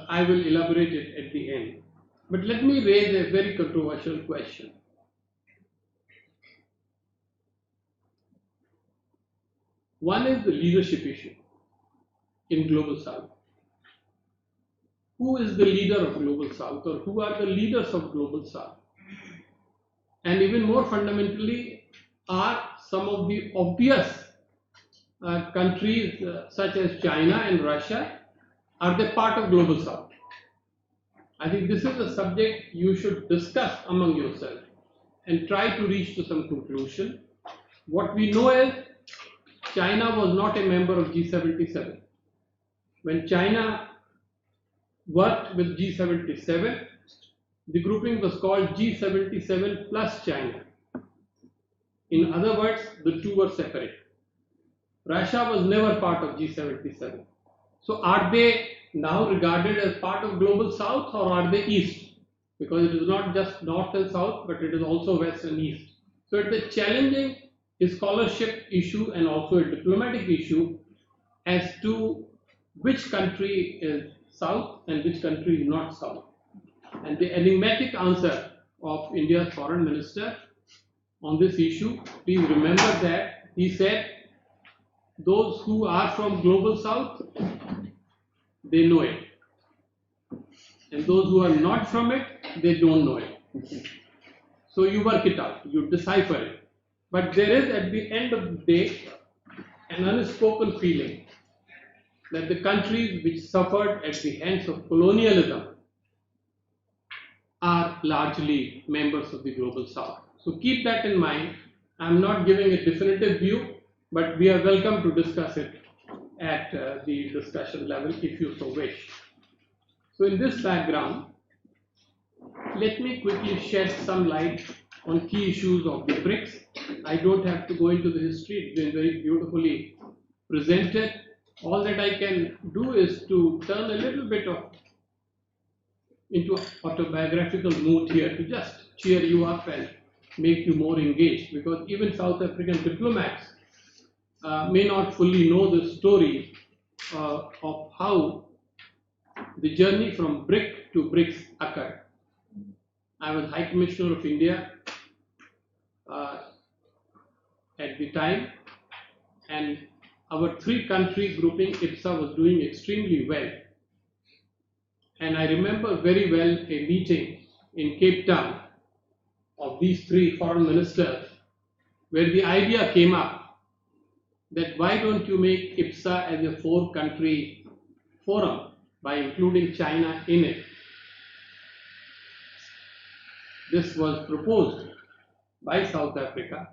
[SPEAKER 4] I will elaborate it at the end. But let me raise a very controversial question. One is the leadership issue in Global South. Who is the leader of Global South, or who are the leaders of Global South? And even more fundamentally, are some of the obvious countries such as China and Russia, are they part of Global South? I think this is a subject you should discuss among yourselves and try to reach to some conclusion. What we know is China was not a member of G77. When China worked with G77, the grouping was called G77 plus China. In other words, the two were separate. Russia was never part of G77. So are they now regarded as part of Global South, or are they East? Because it is not just North and South, but it is also West and East. So it's a challenging scholarship issue and also a diplomatic issue as to which country is South and which country is not South. And the enigmatic answer of India's foreign minister on this issue, please remember that he said, those who are from Global South, they know it. And those who are not from it, they don't know it. So you work it out, you decipher it. But there is at the end of the day an unspoken feeling that the countries which suffered at the hands of colonialism are largely members of the Global South. So keep that in mind. I'm not giving a definitive view, but we are welcome to discuss it at the discussion level if you so wish. So in this background, let me quickly shed some light on key issues of the BRICS. I don't have to go into the history, it's been very beautifully presented. All that I can do is to turn a little bit into autobiographical mood here to just cheer you up and make you more engaged, because even South African diplomats may not fully know the story of how the journey from BRIC to BRICS occurred. I was High Commissioner of India at the time, and our three-country grouping IPSA was doing extremely well. And I remember very well a meeting in Cape Town of these three foreign ministers, where the idea came up that why don't you make IPSA as a four-country forum by including China in it. This was proposed by South Africa,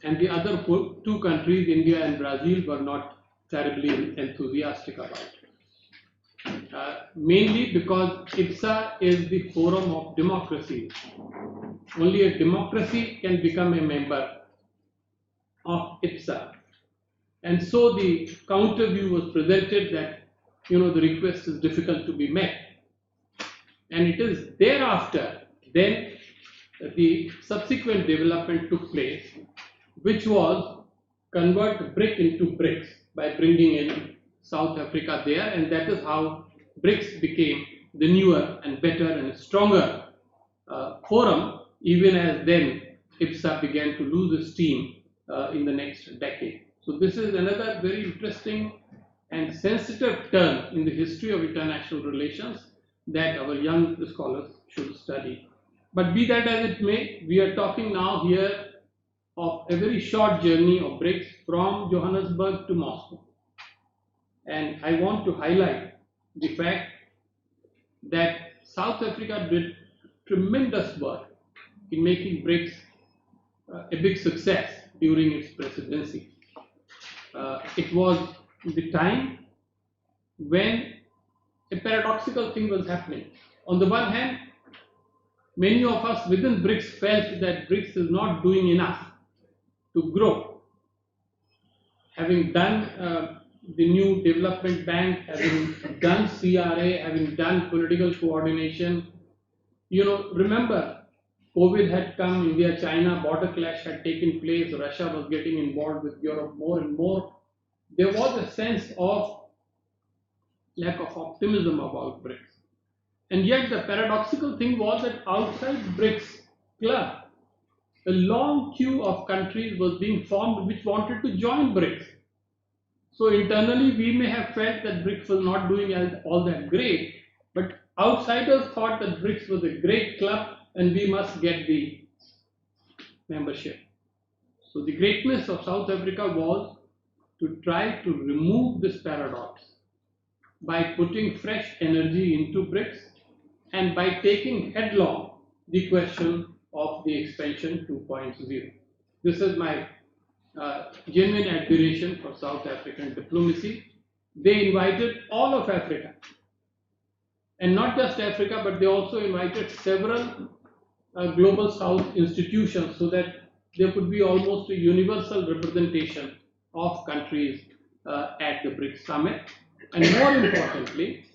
[SPEAKER 4] and the other two countries, India and Brazil, were not terribly enthusiastic about it. Mainly because IPSA is the forum of democracy. Only a democracy can become a member of IPSA. And so the counter view was presented that, the request is difficult to be met. And it is thereafter, then the subsequent development took place, which was convert BRIC into BRICS by bringing in South Africa there, and that is how BRICS became the newer and better and stronger forum, even as then IPSA began to lose steam in the next decade. So this is another very interesting and sensitive turn in the history of international relations that our young scholars should study. But be that as it may, we are talking now here of a very short journey of BRICS from Johannesburg to Moscow. And I want to highlight the fact that South Africa did tremendous work in making BRICS a big success during its presidency. It was the time when a paradoxical thing was happening. On the one hand, many of us within BRICS felt that BRICS is not doing enough to grow. Having done the new development bank, having done CRA, having done political coordination, remember, COVID had come, India-China border clash had taken place, Russia was getting involved with Europe more and more. There was a sense of lack of optimism about BRICS. And yet the paradoxical thing was that outside BRICS club, a long queue of countries was being formed which wanted to join BRICS. So internally we may have felt that BRICS was not doing all that great, but outsiders thought that BRICS was a great club and we must get the membership. So the greatness of South Africa was to try to remove this paradox by putting fresh energy into BRICS and by taking headlong the question of the expansion 2.0. This is my genuine admiration for South African diplomacy. They invited all of Africa, and not just Africa, but they also invited several global South institutions so that there could be almost a universal representation of countries at the BRICS summit. And more importantly,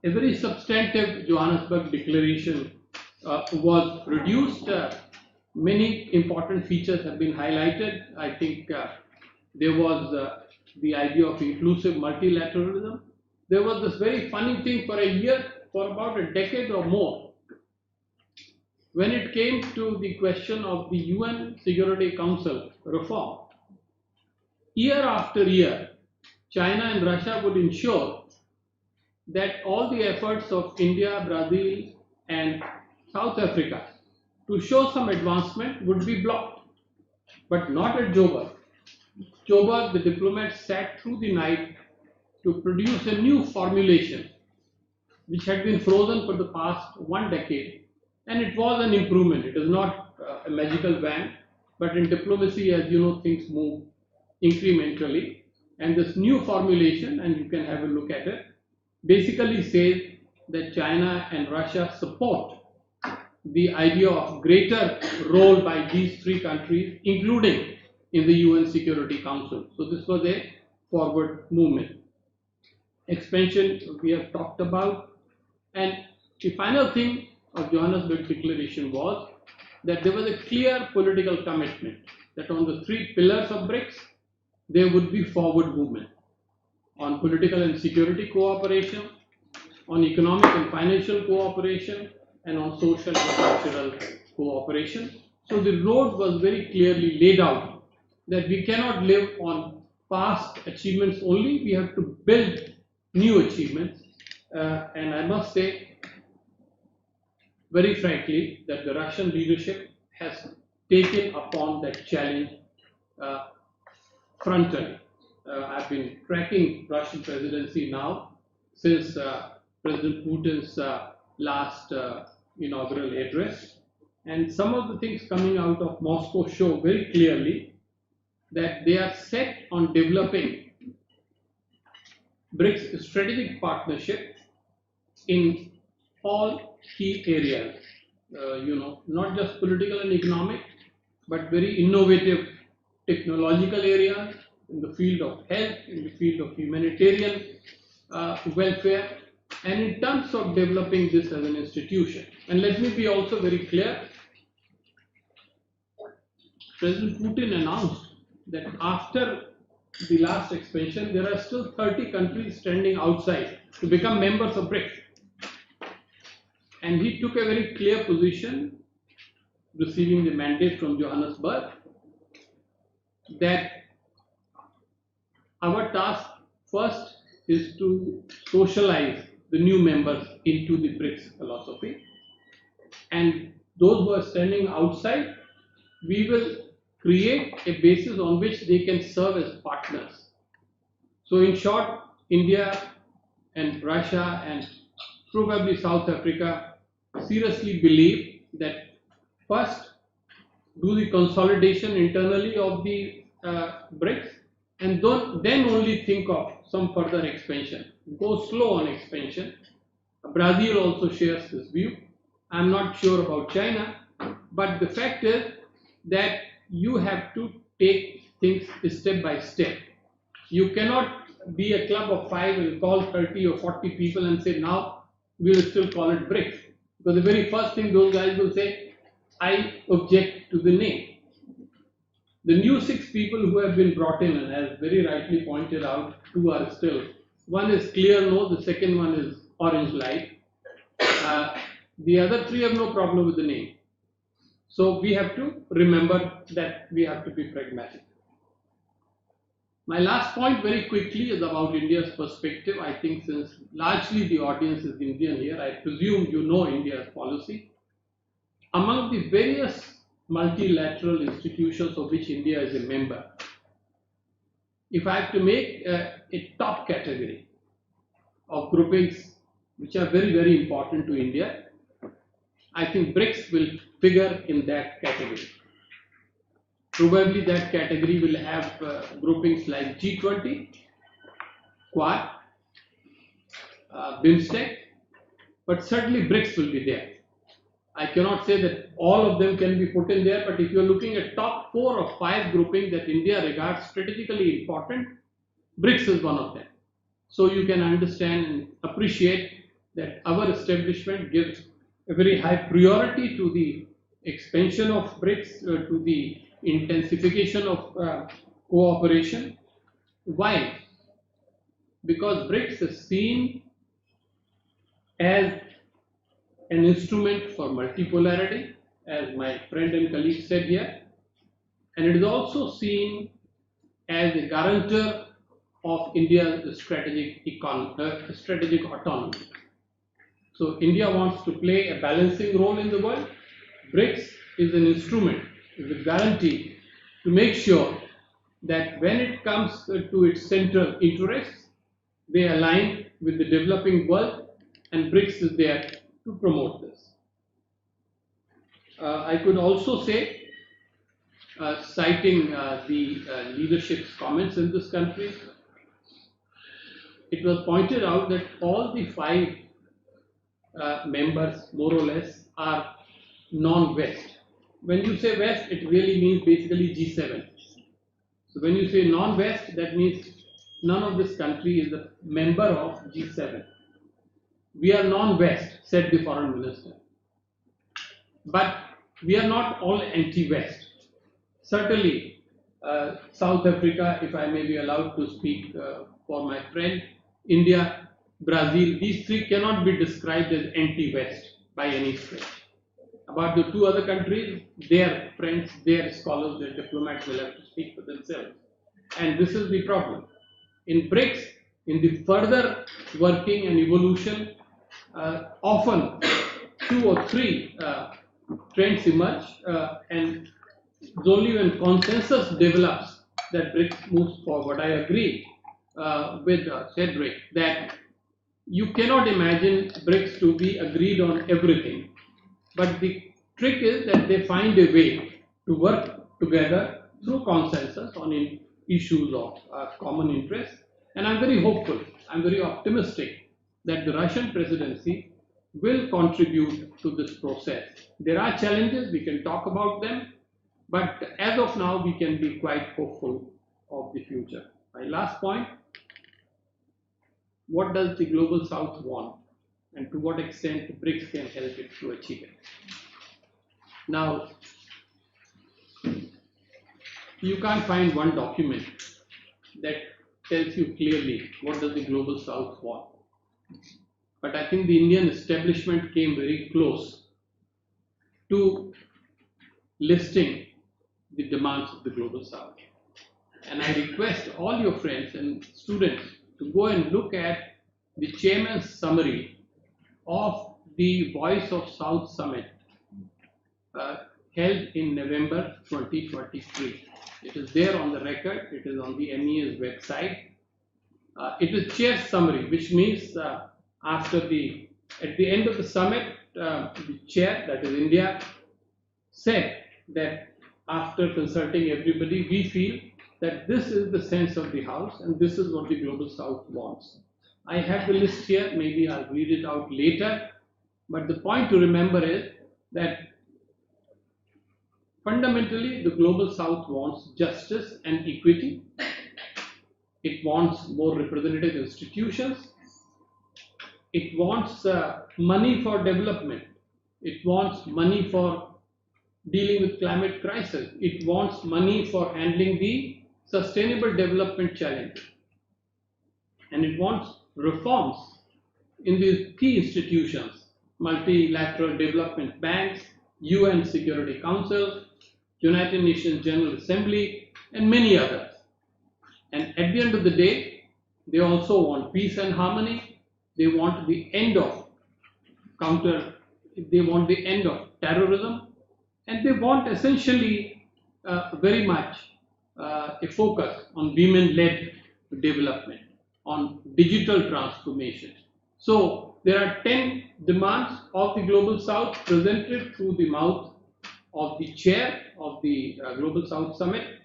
[SPEAKER 4] a very substantive Johannesburg declaration was produced. Many important features have been highlighted. I think there was the idea of inclusive multilateralism. There was this very funny thing for a year, for about a decade or more, when it came to the question of the UN Security Council reform. Year after year, China and Russia would ensure that all the efforts of India, Brazil, and South Africa to show some advancement would be blocked, but not at Joburg. Joburg, the diplomats sat through the night to produce a new formulation which had been frozen for the past 1 decade, and it was an improvement. It is not a magical wand, but in diplomacy, as you know, things move incrementally, and this new formulation, and you can have a look at it, basically says that China and Russia support the idea of greater role by these three countries, including in the UN Security Council. So this was a forward movement. Expansion we have talked about, and the final thing of Johannesburg Declaration was that there was a clear political commitment that on the three pillars of BRICS there would be forward movement on political and security cooperation, on economic and financial cooperation, and on social and cultural cooperation. So the road was very clearly laid out that we cannot live on past achievements only, we have to build new achievements. And I must say, very frankly, that the Russian leadership has taken upon that challenge frontally. I've been tracking Russian presidency now since President Putin's last inaugural address, and some of the things coming out of Moscow show very clearly that they are set on developing BRICS strategic partnership in all key areas, not just political and economic, but very innovative technological areas, in the field of health, in the field of humanitarian welfare, and in terms of developing this as an institution. And let me be also very clear, President Putin announced that after the last expansion, there are still 30 countries standing outside to become members of BRICS. And he took a very clear position, receiving the mandate from Johannesburg, that our task first is to socialize the new members into the BRICS philosophy, and those who are standing outside, we will create a basis on which they can serve as partners. So in short, India and Russia and probably South Africa seriously believe that first do the consolidation internally of the BRICS, and then only think of some further expansion. Go slow on expansion. Brazil also shares this view. I'm not sure about China, but the fact is that you have to take things step by step. You cannot be a club of 5 and call 30 or 40 people and say, now we will still call it BRICS. Because the very first thing those guys will say, I object to the name. The new 6 people who have been brought in, and as very rightly pointed out, 2 are still. One is clear no, the second one is orange light. The other 3 have no problem with the name. So we have to remember that we have to be pragmatic. My last point very quickly is about India's perspective. I think since largely the audience is Indian here, I presume you know India's policy. Among the various multilateral institutions of which India is a member, if I have to make a top category of groupings which are very, very important to India, I think BRICS will figure in that category. Probably that category will have groupings like G20, Quad, BIMSTEC, but certainly BRICS will be there. I cannot say that all of them can be put in there, but if you're looking at top 4 or 5 groupings that India regards strategically important, BRICS is one of them. So you can understand and appreciate that our establishment gives a very high priority to the expansion of BRICS, to the intensification of cooperation. Why? Because BRICS is seen as an instrument for multipolarity, as my friend and colleague said here, and it is also seen as a guarantor of India's strategic autonomy. So India wants to play a balancing role in the world. BRICS is an instrument, is a guarantee to make sure that when it comes to its central interests, they align with the developing world, and BRICS is there to promote this. I could also say, citing the leadership's comments in this country, it was pointed out that all the 5 members, more or less, are non-West. When you say West, it really means basically G7. So when you say non-West, that means none of this country is a member of G7. We are non-West, said the foreign minister. But we are not all anti-West. Certainly, South Africa, if I may be allowed to speak for my friend, India, Brazil, these three cannot be described as anti-West by any stretch. About the two other countries, their friends, their scholars, their diplomats will have to speak for themselves. And this is the problem. In BRICS, in the further working and evolution, often 2 or 3 trends emerge, and it's only when consensus develops that BRICS moves forward. I agree with Cedric that you cannot imagine BRICS to be agreed on everything. But the trick is that they find a way to work together through consensus on issues of common interest. And I'm very hopeful, I'm very optimistic that the Russian presidency will contribute to this process. There are challenges, we can talk about them, but as of now, we can be quite hopeful of the future. My last point, what does the Global South want, and to what extent BRICS can help it to achieve it? Now, you can't find one document that tells you clearly what does the Global South want. But I think the Indian establishment came very close to listing the demands of the Global South. And I request all your friends and students to go and look at the chairman's summary of the Voice of South Summit held in November 2023. It is there on the record, it is on the MEA's website. It is chair's summary, which means at the end of the summit, the chair, that is India, said that after consulting everybody, we feel that this is the sense of the House and this is what the Global South wants. I have the list here, maybe I'll read it out later, but the point to remember is that fundamentally the Global South wants justice and equity. It wants more representative institutions. It wants money for development. It wants money for dealing with climate crisis. It wants money for handling the sustainable development challenge. And it wants reforms in these key institutions, multilateral development banks, UN Security Council, United Nations General Assembly, and many others. And at the end of the day, they also want peace and harmony. They want the end of terrorism, and they want essentially very much a focus on women-led development, on digital transformation. So there are 10 demands of the Global South presented through the mouth of the chair of the Global South Summit.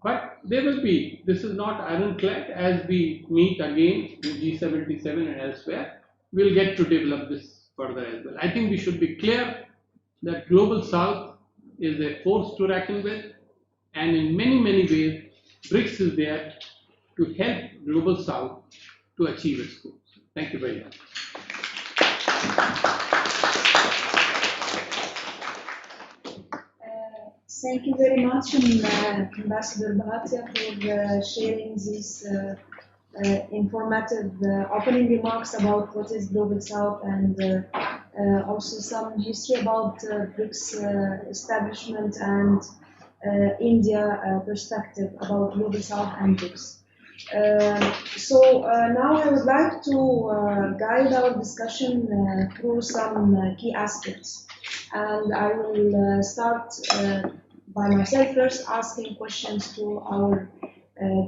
[SPEAKER 4] But there will be, this is not ironclad. As we meet again in G77 and elsewhere, we'll get to develop this further as well. I think we should be clear that Global South is a force to reckon with, and in many, many ways, BRICS is there to help Global South to achieve its goals. Thank you very much.
[SPEAKER 1] Thank you very much, Ambassador Bhatia, for sharing these informative opening remarks about what is Global South and also some history about BRICS establishment and India perspective about Global South and BRICS. So now I would like to guide our discussion through some key aspects. And I will start by myself first asking questions to our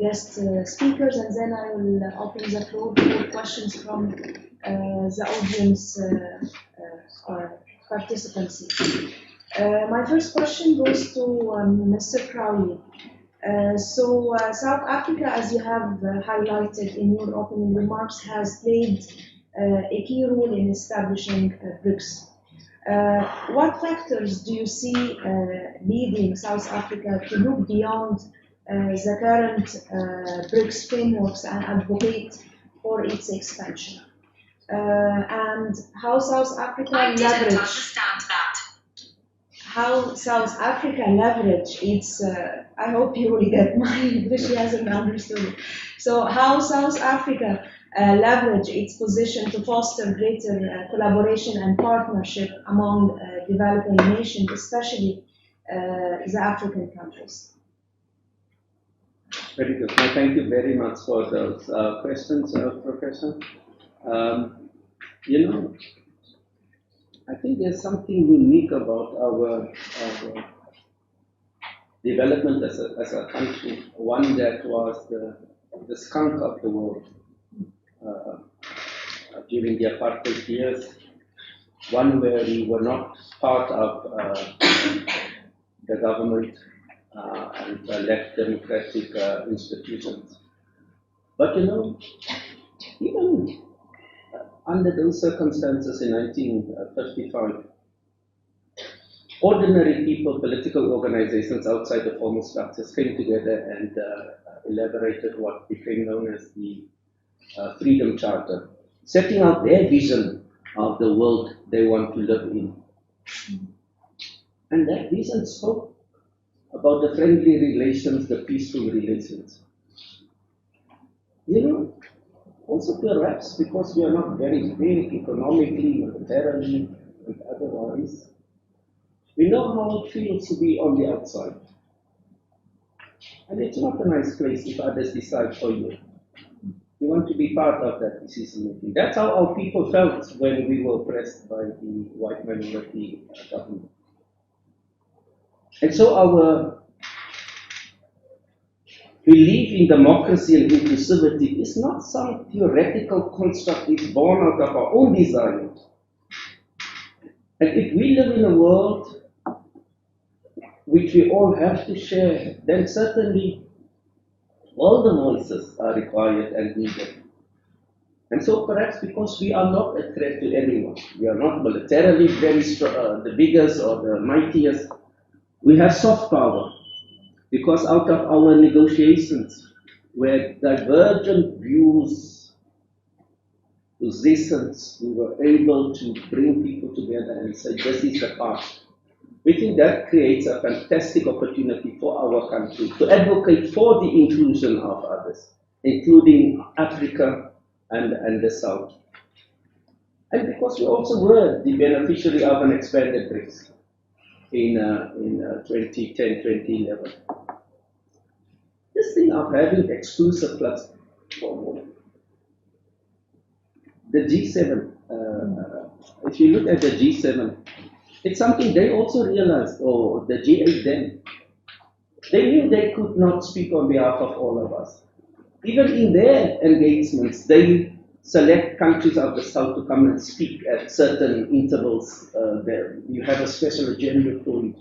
[SPEAKER 1] guest speakers, and then I will open the floor for questions from the audience participants. My first question goes to Mr. Crowley. South Africa, as you have highlighted in your opening remarks, has played a key role in establishing BRICS. What factors do you see leading South Africa to look beyond the current BRICS frameworks and advocate for its expansion? And how South Africa leverage its, I hope you will get my, because she hasn't understood it. So how South Africa leverage its position to foster greater collaboration and partnership among developing nations, especially the African countries.
[SPEAKER 3] Very good. Well, thank you very much for those questions, Professor. You know, I think there's something unique about our development as a country, one that was the skunk of the world during the apartheid years, one where we were not part of the government and left democratic institutions. But you know, even under those circumstances in 1955, ordinary people, political organizations outside the formal structures came together and elaborated what became known as the Freedom Charter, setting out their vision of the world they want to live in. And that vision spoke about the friendly relations, the peaceful relations. You know, also perhaps because we are not very big economically, militarily, and otherwise, we know how it feels to be on the outside. And it's not a nice place if others decide for you. You want to be part of that decision making. That's how our people felt when we were oppressed by the white minority government. And so our belief in democracy and inclusivity is not some theoretical construct, it's born out of our own desire. And if we live in a world which we all have to share, then certainly all the voices are required and needed. And so perhaps because we are not a threat to anyone, we are not militarily very strong, the biggest or the mightiest, we have soft power. Because out of our negotiations, where divergent views, positions, we were able to bring people together and say, this is the path. We think that creates a fantastic opportunity for our country to advocate for the inclusion of others, including Africa and the South. And because we also were the beneficiary of an expanded BRICS in 2010, 2011. This thing of having exclusive platform, the G7, if you look at the G7, it's something they also realized, or the G8 then. They knew they could not speak on behalf of all of us. Even in their engagements, they select countries of the South to come and speak at certain intervals. There, you have a special agenda for it,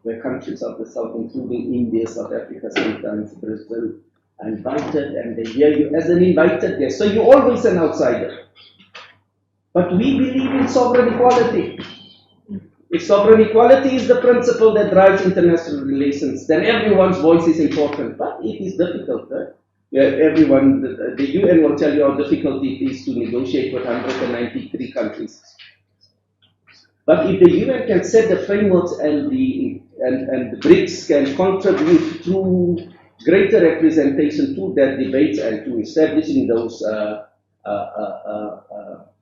[SPEAKER 3] where countries of the South, including India, South Africa, sometimes Brazil, are invited, and they hear you as an invited guest. So you're always an outsider. But we believe in sovereign equality. If sovereign equality is the principle that drives international relations, then everyone's voice is important. But it is difficult. Everyone, the UN will tell you how difficult it is to negotiate with 193 countries. But if the UN can set the frameworks and the BRICS can contribute to greater representation to their debates and to establishing those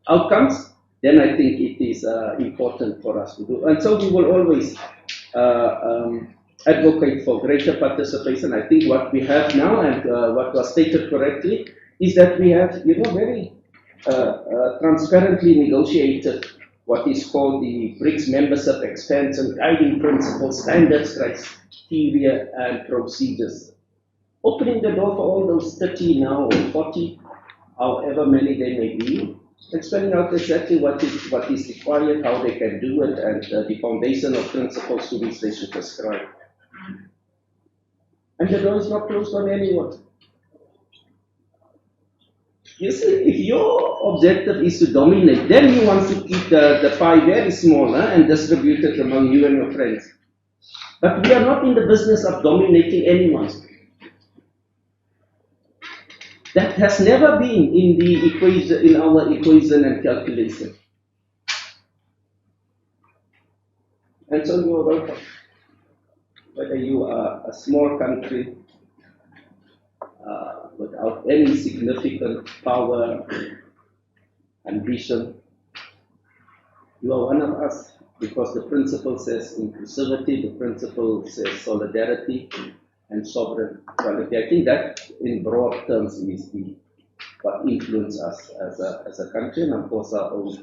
[SPEAKER 3] outcomes, then I think it is important for us to do. And so we will always advocate for greater participation. I think what we have now, and what was stated correctly, is that we have, very transparently negotiated what is called the BRICS membership expansion guiding principles, standards, criteria, and procedures. Opening the door for all those 30 now or 40, however many they may be, and spelling out exactly what is required, how they can do it, and the foundational principles to which they should prescribe. And the door is not closed on anyone. You see, if your objective is to dominate, then you want to keep the pie very small and distribute it among you and your friends. But we are not in the business of dominating anyone. That has never been in the equation, in our equation and calculation. And so you are welcome. Whether you are a small country without any significant power, ambition, you are one of us, because the principle says inclusivity, the principle says solidarity and sovereign equality. I think that, in broad terms, is what influences us as a country, and of course our own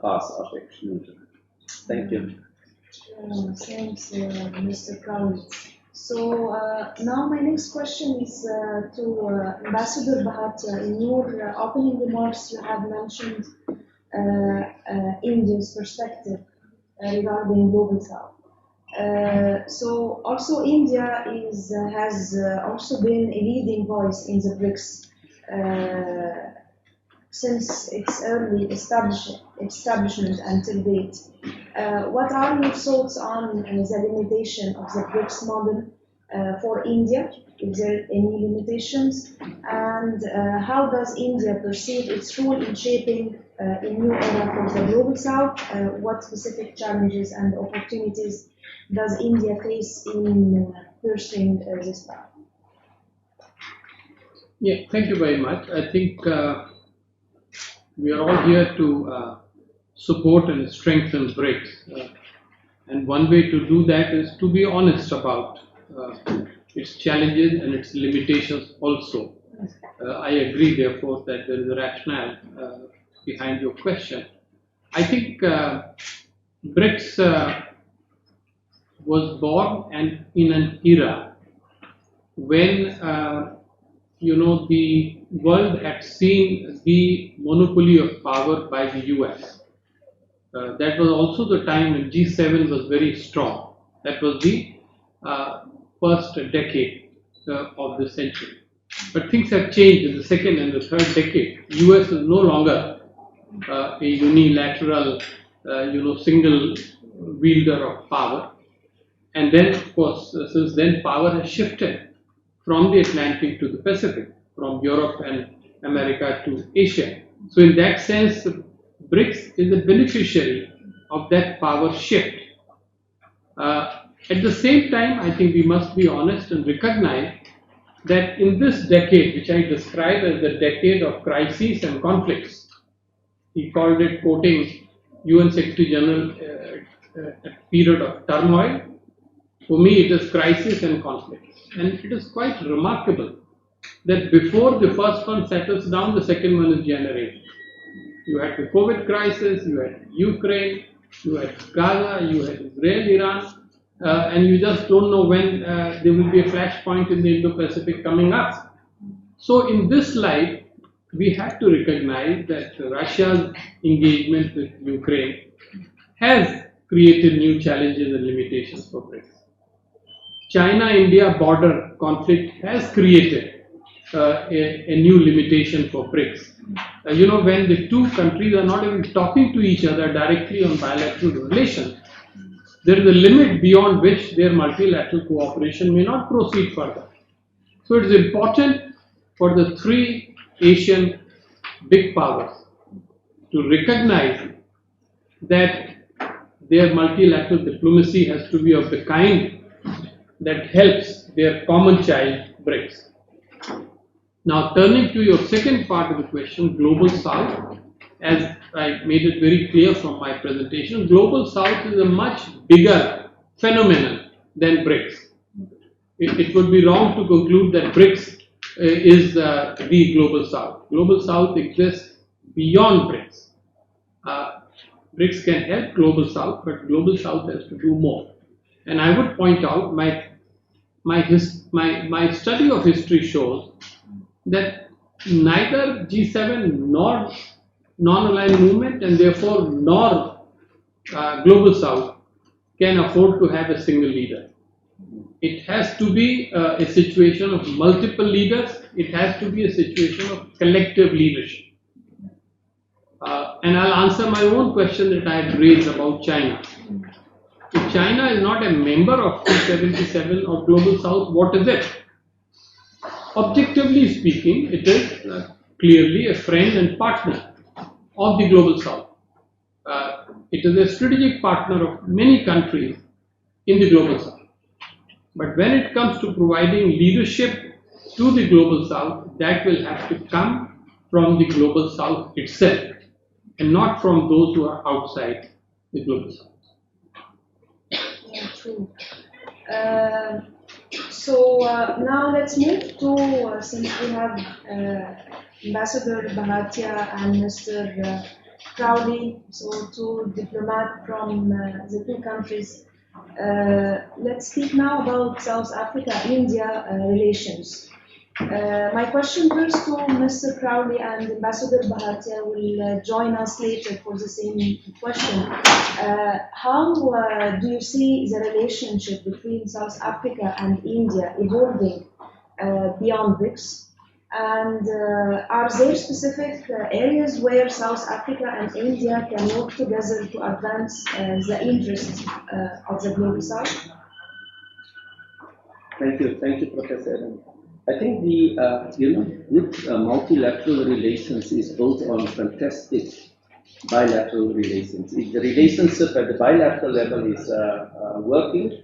[SPEAKER 3] path of exclusion. Thank you.
[SPEAKER 1] Thanks, Mr. Crowley. So now my next question is to Ambassador Bhatia. In your opening remarks, you have mentioned India's perspective regarding Global South. So also India has also been a leading voice in the BRICS since its early establishment until date. What are your thoughts on the limitation of the BRICS model for India? Is there any limitations? And how does India perceive its role in shaping a new era for the Global South? What specific challenges and opportunities does India face in pursuing this path?
[SPEAKER 4] Yeah, thank you very much. I think we are all here to support and strengthen BRICS. And one way to do that is to be honest about its challenges and its limitations also. I agree, therefore, that there is a rationale behind your question. I think BRICS was born and in an era when the world had seen the monopoly of power by the US. That was also the time when G7 was very strong. That was the first decade of the century. But things have changed in the second and the third decade. US is no longer a unilateral, single wielder of power. And then, of course, since then, power has shifted from the Atlantic to the Pacific, from Europe and America to Asia. So in that sense, BRICS is a beneficiary of that power shift. At the same time, I think we must be honest and recognize that in this decade, which I describe as the decade of crises and conflicts, he called it, quoting UN Secretary General, a period of turmoil. For me, it is crisis and conflict. And it is quite remarkable that before the first one settles down, the second one is generated. You had the COVID crisis, you had Ukraine, you had Gaza, you had Israel, Iran, and you just don't know when there will be a flashpoint in the Indo-Pacific coming up. So in this light, we have to recognize that Russia's engagement with Ukraine has created new challenges and limitations for BRICS. China-India border conflict has created a new limitation for BRICS. When the two countries are not even talking to each other directly on bilateral relations, there is a limit beyond which their multilateral cooperation may not proceed further. So it is important for the three Asian big powers to recognize that their multilateral diplomacy has to be of the kind that helps their common child, BRICS. Now, turning to your second part of the question, Global South, as I made it very clear from my presentation, Global South is a much bigger phenomenon than BRICS. It would be wrong to conclude that BRICS is the Global South. Global South exists beyond BRICS. BRICS can help Global South, but Global South has to do more. And I would point out, my study of history shows that neither G7 nor non-aligned movement, and therefore nor Global South, can afford to have a single leader. It has to be a situation of multiple leaders it has to be a situation of collective leadership. And I'll answer my own question that I had raised about China. If China is not a member of 277 or Global South, what is it? Objectively speaking, it is clearly a friend and partner of the Global South. It is a strategic partner of many countries in the Global South. But when it comes to providing leadership to the Global South, that will have to come from the Global South itself and not from those who are outside the Global South.
[SPEAKER 1] Yeah, true. So now let's move to, since we have Ambassador Bhatia and Mr. Crowley, so two diplomats from the two countries. Let's speak now about South Africa-India relations. My question first to Mr. Crowley, and Ambassador Bhatia will join us later for the same question. How do you see the relationship between South Africa and India evolving beyond BRICS? And are there specific areas where South Africa and India can work together to advance the interests of the Global South?
[SPEAKER 3] Thank you, Professor Adam. I think the multilateral relations is built on fantastic bilateral relations. If the relationship at the bilateral level is working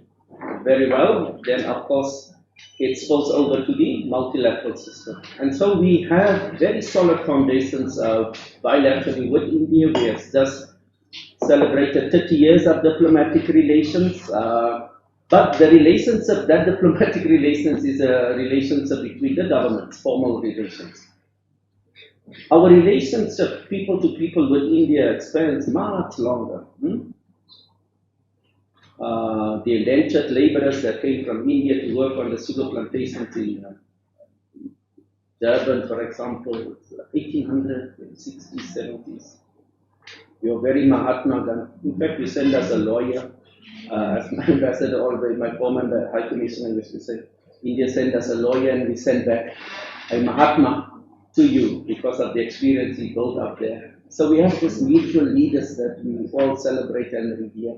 [SPEAKER 3] very well, then of course it spills over to the multilateral system. And so we have very solid foundations bilaterally with India. We have just celebrated 30 years of diplomatic relations. But the relationship, that diplomatic relations, is a relationship between the governments, formal relations. Our relationship, people to people, with India spans much longer. The indentured laborers that came from India to work on the sugar plantations in Durban, for example, 1800s, 60s, 70s. We were very Mahatma Gandhi. In fact, we sent us a lawyer. As my ambassador, always, my former High Commissioner used to say, India sent us a lawyer and we sent back a Mahatma to you because of the experience he built up there. So we have these mutual leaders that we all celebrate and revere.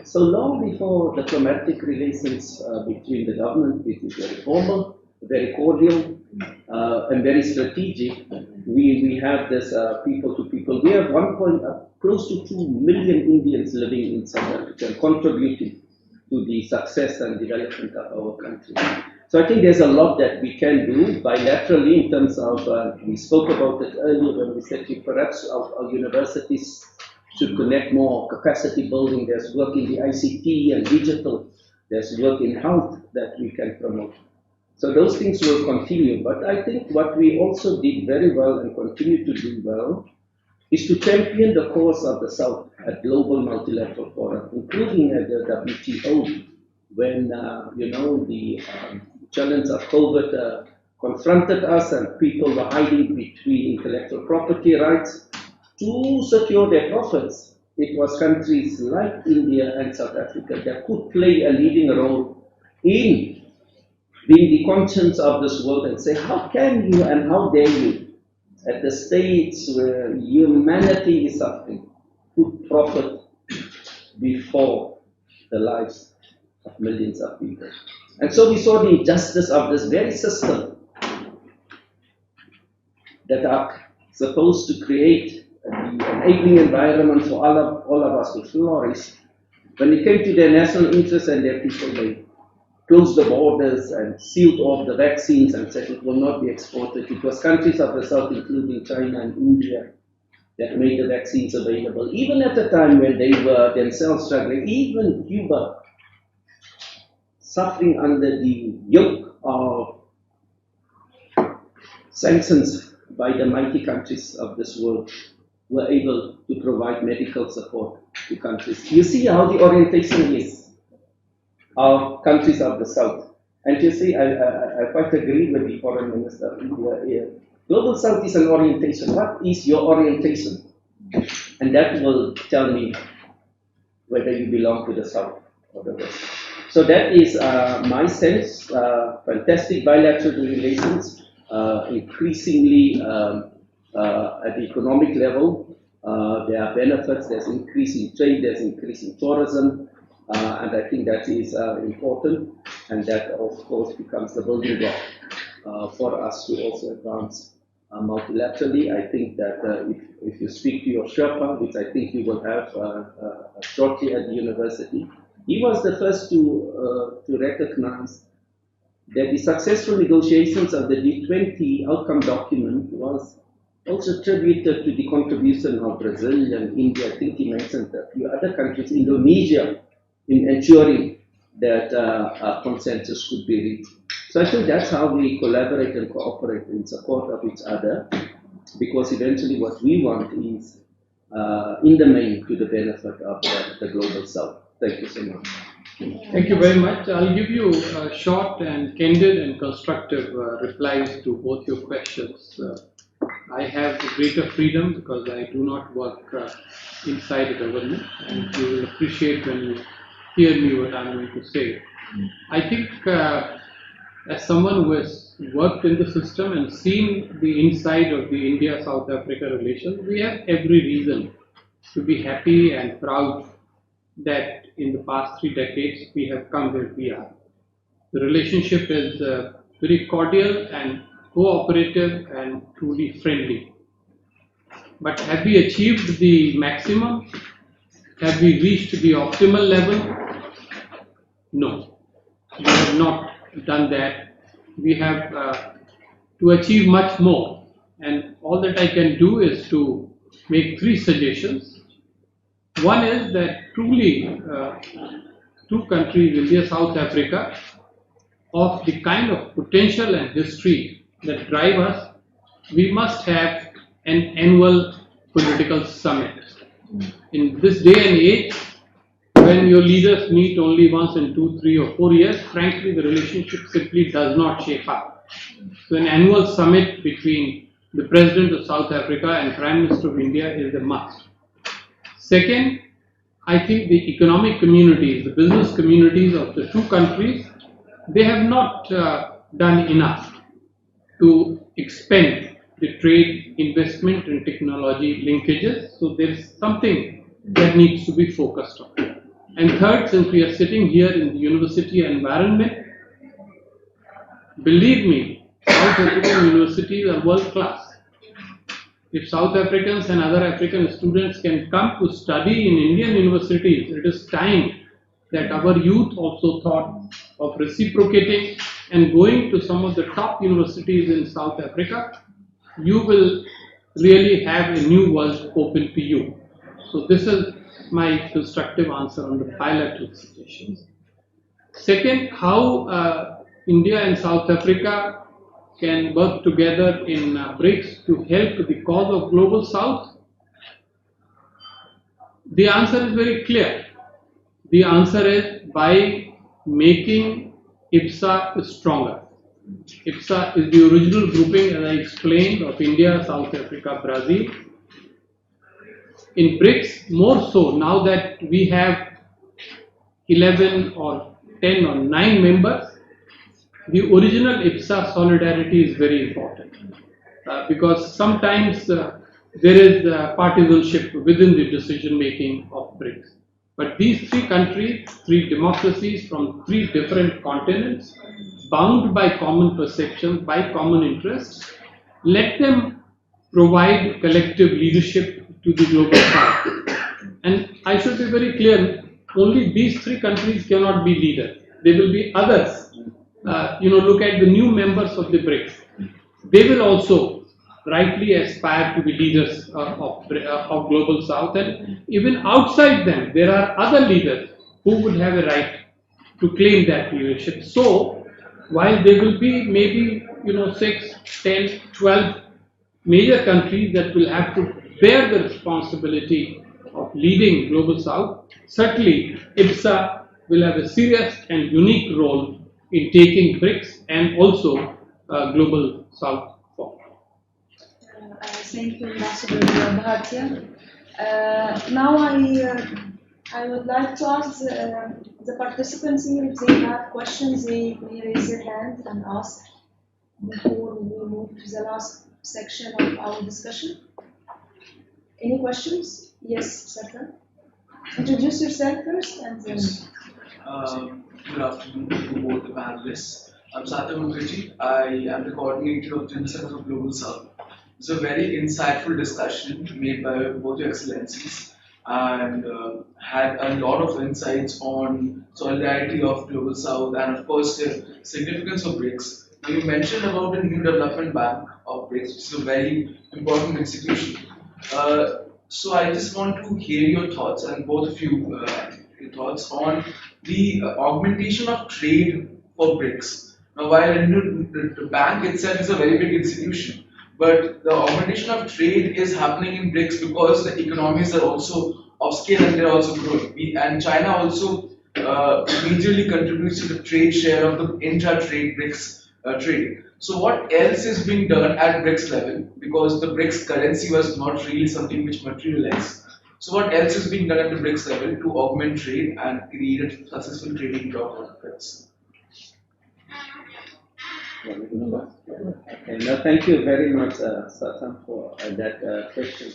[SPEAKER 3] So long before diplomatic relations between the government, it is very formal, very cordial, and very strategic. We have this people to people. We have close to 2 million Indians living in South Africa and contributing to the success and development of our country. So I think there's a lot that we can do bilaterally in terms of, we spoke about it earlier when we said perhaps our universities should connect more capacity building. There's work in the ICT and digital. There's work in health that we can promote. So those things will continue. But I think what we also did very well and continue to do well is to champion the cause of the South at global multilateral fora, including at the WTO, when the challenge of COVID confronted us and people were hiding between intellectual property rights to secure their profits. It was countries like India and South Africa that could play a leading role in being the conscience of this world and say, how can you and how dare you, at the stage where humanity is suffering, put profit before the lives of millions of people. And so we saw the injustice of this very system that are supposed to create an enabling environment for all of us to flourish. When it came to their national interests and their people, they closed the borders and sealed off the vaccines and said it will not be exported. It was countries of the South, including China and India, that made the vaccines available, even at a time when they were themselves struggling. Even Cuba, suffering under the yoke of sanctions by the mighty countries of this world, were able to provide medical support to countries. You see how the orientation is of countries of the South. And you see, I quite agree with the Foreign Minister of India. Global South is an orientation. What is your orientation? And that will tell me whether you belong to the South or the West. So that is my sense. Fantastic bilateral relations, increasingly at the economic level. There are benefits, there's increasing trade, there's increasing tourism, and I think that is important, and that of course becomes the building block for us to also advance multilaterally. I think that if you speak to your Sherpa, which I think you will have shortly at the university, he was the first to recognize that the successful negotiations of the G20 outcome document was also attributed to the contribution of Brazil and India. I think he mentioned a few other countries, Indonesia, in ensuring that a consensus could be reached. So I think that's how we collaborate and cooperate in support of each other, because eventually what we want is, in the main, to the benefit of the global South. Thank you so much.
[SPEAKER 4] Thank you very much. I'll give you short and candid and constructive replies to both your questions. I have greater freedom because I do not work inside the government, and you will appreciate when you hear me what I'm going to say. I think as someone who has worked in the system and seen the inside of the India-South Africa relations, we have every reason to be happy and proud that in the past 3 decades we have come where we are. The relationship is very cordial and cooperative and truly friendly. But have we achieved the maximum? Have we reached the optimal level? No, we have not done that. We have to achieve much more, and all that I can do is to make 3 suggestions. One is that truly 2 countries, India, South Africa, of the kind of potential and history that drive us, we must have an annual political summit. In this day and age, when your leaders meet only once in 2, 3 or 4 years, frankly the relationship simply does not shape up. So an annual summit between the President of South Africa and Prime Minister of India is a must. Second, I think the economic communities, the business communities of the 2 countries, they have not done enough to expand the trade, investment and technology linkages. So there is something that needs to be focused on. And third, since we are sitting here in the university environment, believe me, South African universities are world class. If South Africans and other African students can come to study in Indian universities, it is time that our youth also thought of reciprocating and going to some of the top universities in South Africa. You will really have a new world open to you. So this is my constructive answer on the bilateral suggestions. Second, how India and South Africa can work together in BRICS to help the cause of Global South? The answer is very clear. The answer is by making IPSA stronger. IPSA is the original grouping, as I explained, of India, South Africa, Brazil. In BRICS, more so now that we have 11 or 10 or 9 members, the original IPSA solidarity is very important because sometimes there is partisanship within the decision making of BRICS. But these 3 countries, 3 democracies from 3 different continents, bound by common perceptions, by common interests, let them provide collective leadership to the global south. And I should be very clear, only these 3 countries cannot be leaders. There will be others. Look at the new members of the BRICS. They will also rightly aspire to be leaders of Global South, and even outside them, there are other leaders who would have a right to claim that leadership. So, while there will be maybe 6, 10, 12 major countries that will have to bear the responsibility of leading Global South, certainly IPSA will have a serious and unique role in taking BRICS and also Global South forward.
[SPEAKER 1] Thank you, Ambassador Bhatia. Now I I would like to ask the participants here if they have questions, they may raise their hand and ask before we move to the last section of our discussion. Any questions? Yes, Sarkar. Introduce yourself first and then.
[SPEAKER 5] Yes. Good afternoon to both the panelists. I'm Satyam Mukherjee. I am the coordinator of Jindal Center for Global South. It's a very insightful discussion made by both your excellencies and had a lot of insights on solidarity of Global South and of course the significance of BRICS. Now you mentioned about the new development bank of BRICS, which is a very important institution. So I just want to hear your thoughts and both of you, your thoughts on the augmentation of trade for BRICS. Now, while the bank itself is a very big institution, but the augmentation of trade is happening in BRICS because the economies are also upscale and they're also growing. And China also majorly contributes to the trade share of the intra-trade BRICS trade. So what else is being done at BRICS level? Because the BRICS currency was not really something which materialized. So what else is being done at the BRICS level to augment trade and create a successful trading bloc of BRICS?
[SPEAKER 3] Okay, no, thank you very much, Satam, for that question.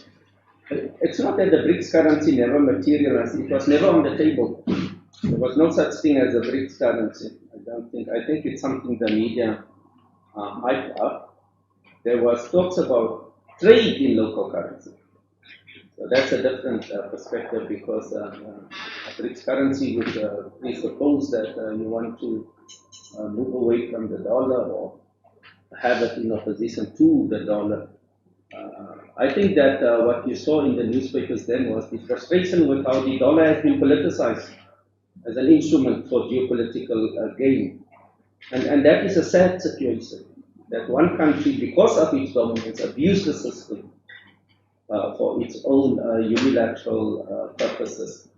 [SPEAKER 3] It's not that the BRICS currency never materialized, it was never on the table. There was no such thing as a BRICS currency. I think it's something the media hyped up. There was talks about trade in local currency. So that's a different perspective because BRICS currency would presuppose that you want to move away from the dollar or have it in opposition to the dollar. I think that what you saw in the newspapers then was the frustration with how the dollar has been politicized as an instrument for geopolitical gain. And that is a sad situation, that one country, because of its dominance, abused the system for its own unilateral purposes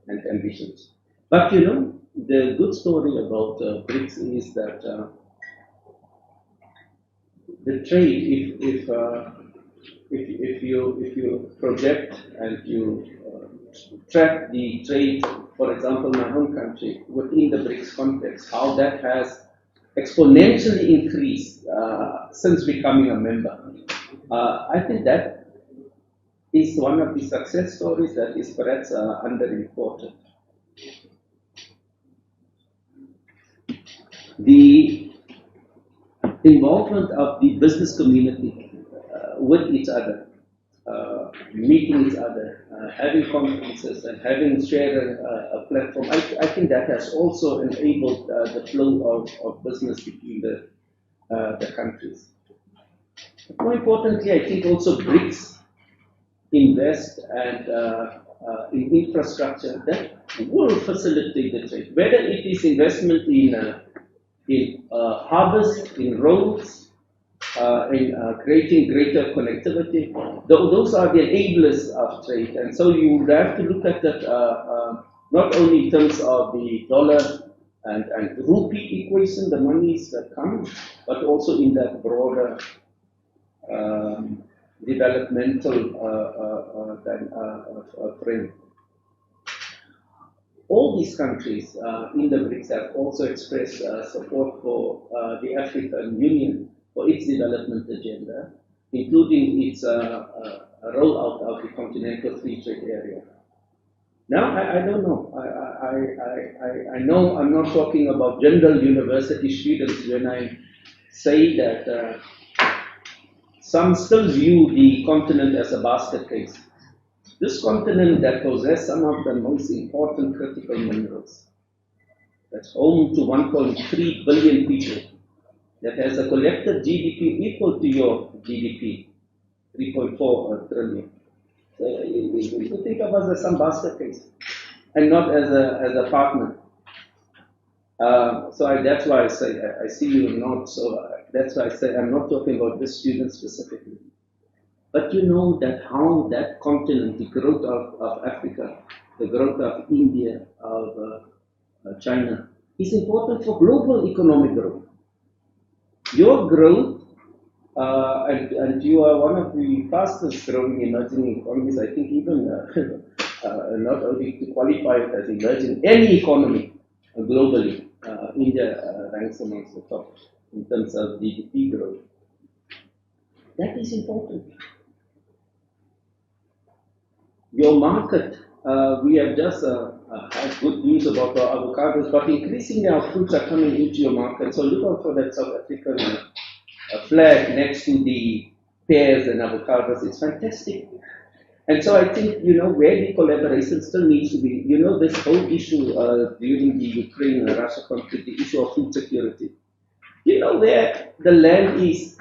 [SPEAKER 3] and ambitions. But you know, the good story about BRICS is that the trade, if you project and you track the trade, for example, my home country, within the BRICS context, how that has exponentially increased since becoming a member. I think that is one of the success stories that is perhaps underreported. The involvement of the business community with each other, meeting each other, having conferences and having shared a platform, I think that has also enabled the flow of business between the countries. More importantly, I think also BRICS invest and in infrastructure that will facilitate the trade, whether it is investment in harbors, in roads, in creating greater connectivity. Those are the enablers of trade, and so you would have to look at that not only in terms of the dollar and rupee equation, the monies that come, but also in that broader developmental frame. All these countries in the BRICS have also expressed support for the African Union for its development agenda, including its rollout of the Continental Free Trade Area. Now, I don't know. I know I'm not talking about Jindal University students when I say that some still view the continent as a basket case. This continent that possesses some of the most important critical minerals, that's home to 1.3 billion people, that has a collective GDP equal to your GDP, 3.4 trillion. So you think of us as some basket case and not as a partner. So that's why I say, I see you not, so that's why I say I'm not talking about this student specifically. But you know that how that continent, the growth of Africa, the growth of India, of China, is important for global economic growth. Your growth, and you are one of the fastest growing emerging economies, I think even not only to qualify it as emerging, any economy globally, India ranks amongst the top in terms of GDP growth. That is important. Your market, we have just had good news about our avocados, but increasingly our fruits are coming into your market. So look out for that South African flag next to the pears and avocados. It's fantastic. And so I think, where the collaboration still needs to be, this whole issue during the Ukraine-Russia conflict, the issue of food security. Where the land is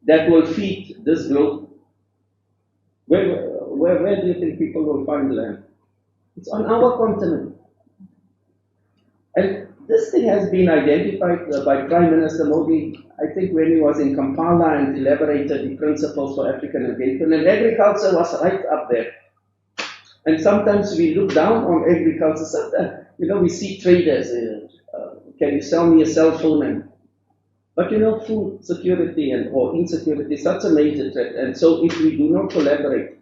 [SPEAKER 3] that will feed this globe? Where do you think people will find land? It's on our continent. And this thing has been identified by Prime Minister Modi, I think, when he was in Kampala and elaborated the principles for African engagement. And agriculture was right up there. And sometimes we look down on agriculture. Sometimes, we see traders, can you sell me a cell phone? But food security or insecurity is such a major threat. And so if we do not collaborate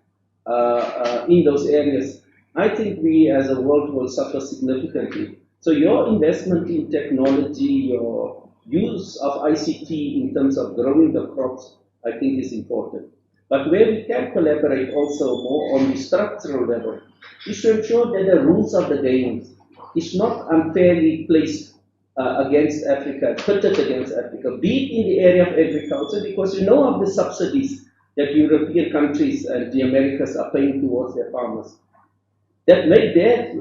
[SPEAKER 3] in those areas, I think we as a world will suffer significantly. So your investment in technology, your use of ICT in terms of growing the crops, I think is important. But where we can collaborate also more on the structural level is to ensure that the rules of the game is not unfairly placed against Africa, pitted against Africa, be it in the area of agriculture, because of the subsidies that European countries and the Americas are paying towards their farmers, that make their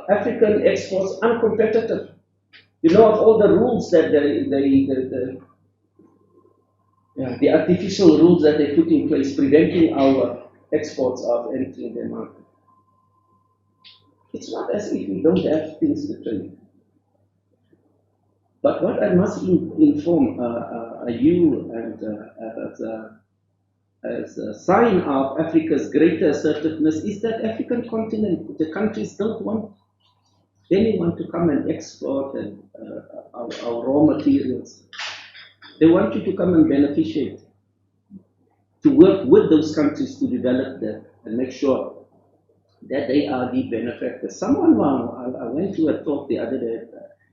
[SPEAKER 3] African exports uncompetitive. Of all the rules that the artificial rules that they put in place, preventing our exports of entering their market. It's not as if we don't have things to trade. But what I must inform you and as a sign of Africa's greater assertiveness is that African continent, the countries don't want anyone to come and export and, our raw materials. They want you to come and beneficiate, to work with those countries to develop them and make sure that they are the benefactors. I went to a talk the other day.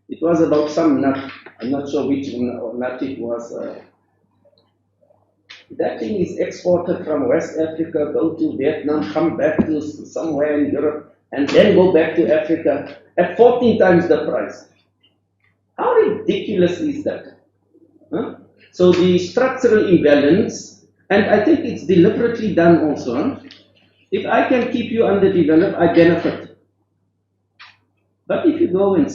[SPEAKER 3] It was about some nut. I'm not sure which nut it was. That thing is exported from West Africa, go to Vietnam, come back to somewhere in Europe, and then go back to Africa at 14 times the price. How ridiculous is that? Huh? So the structural imbalance, and I think it's deliberately done also. Huh? If I can keep you underdeveloped, I benefit. But if you go and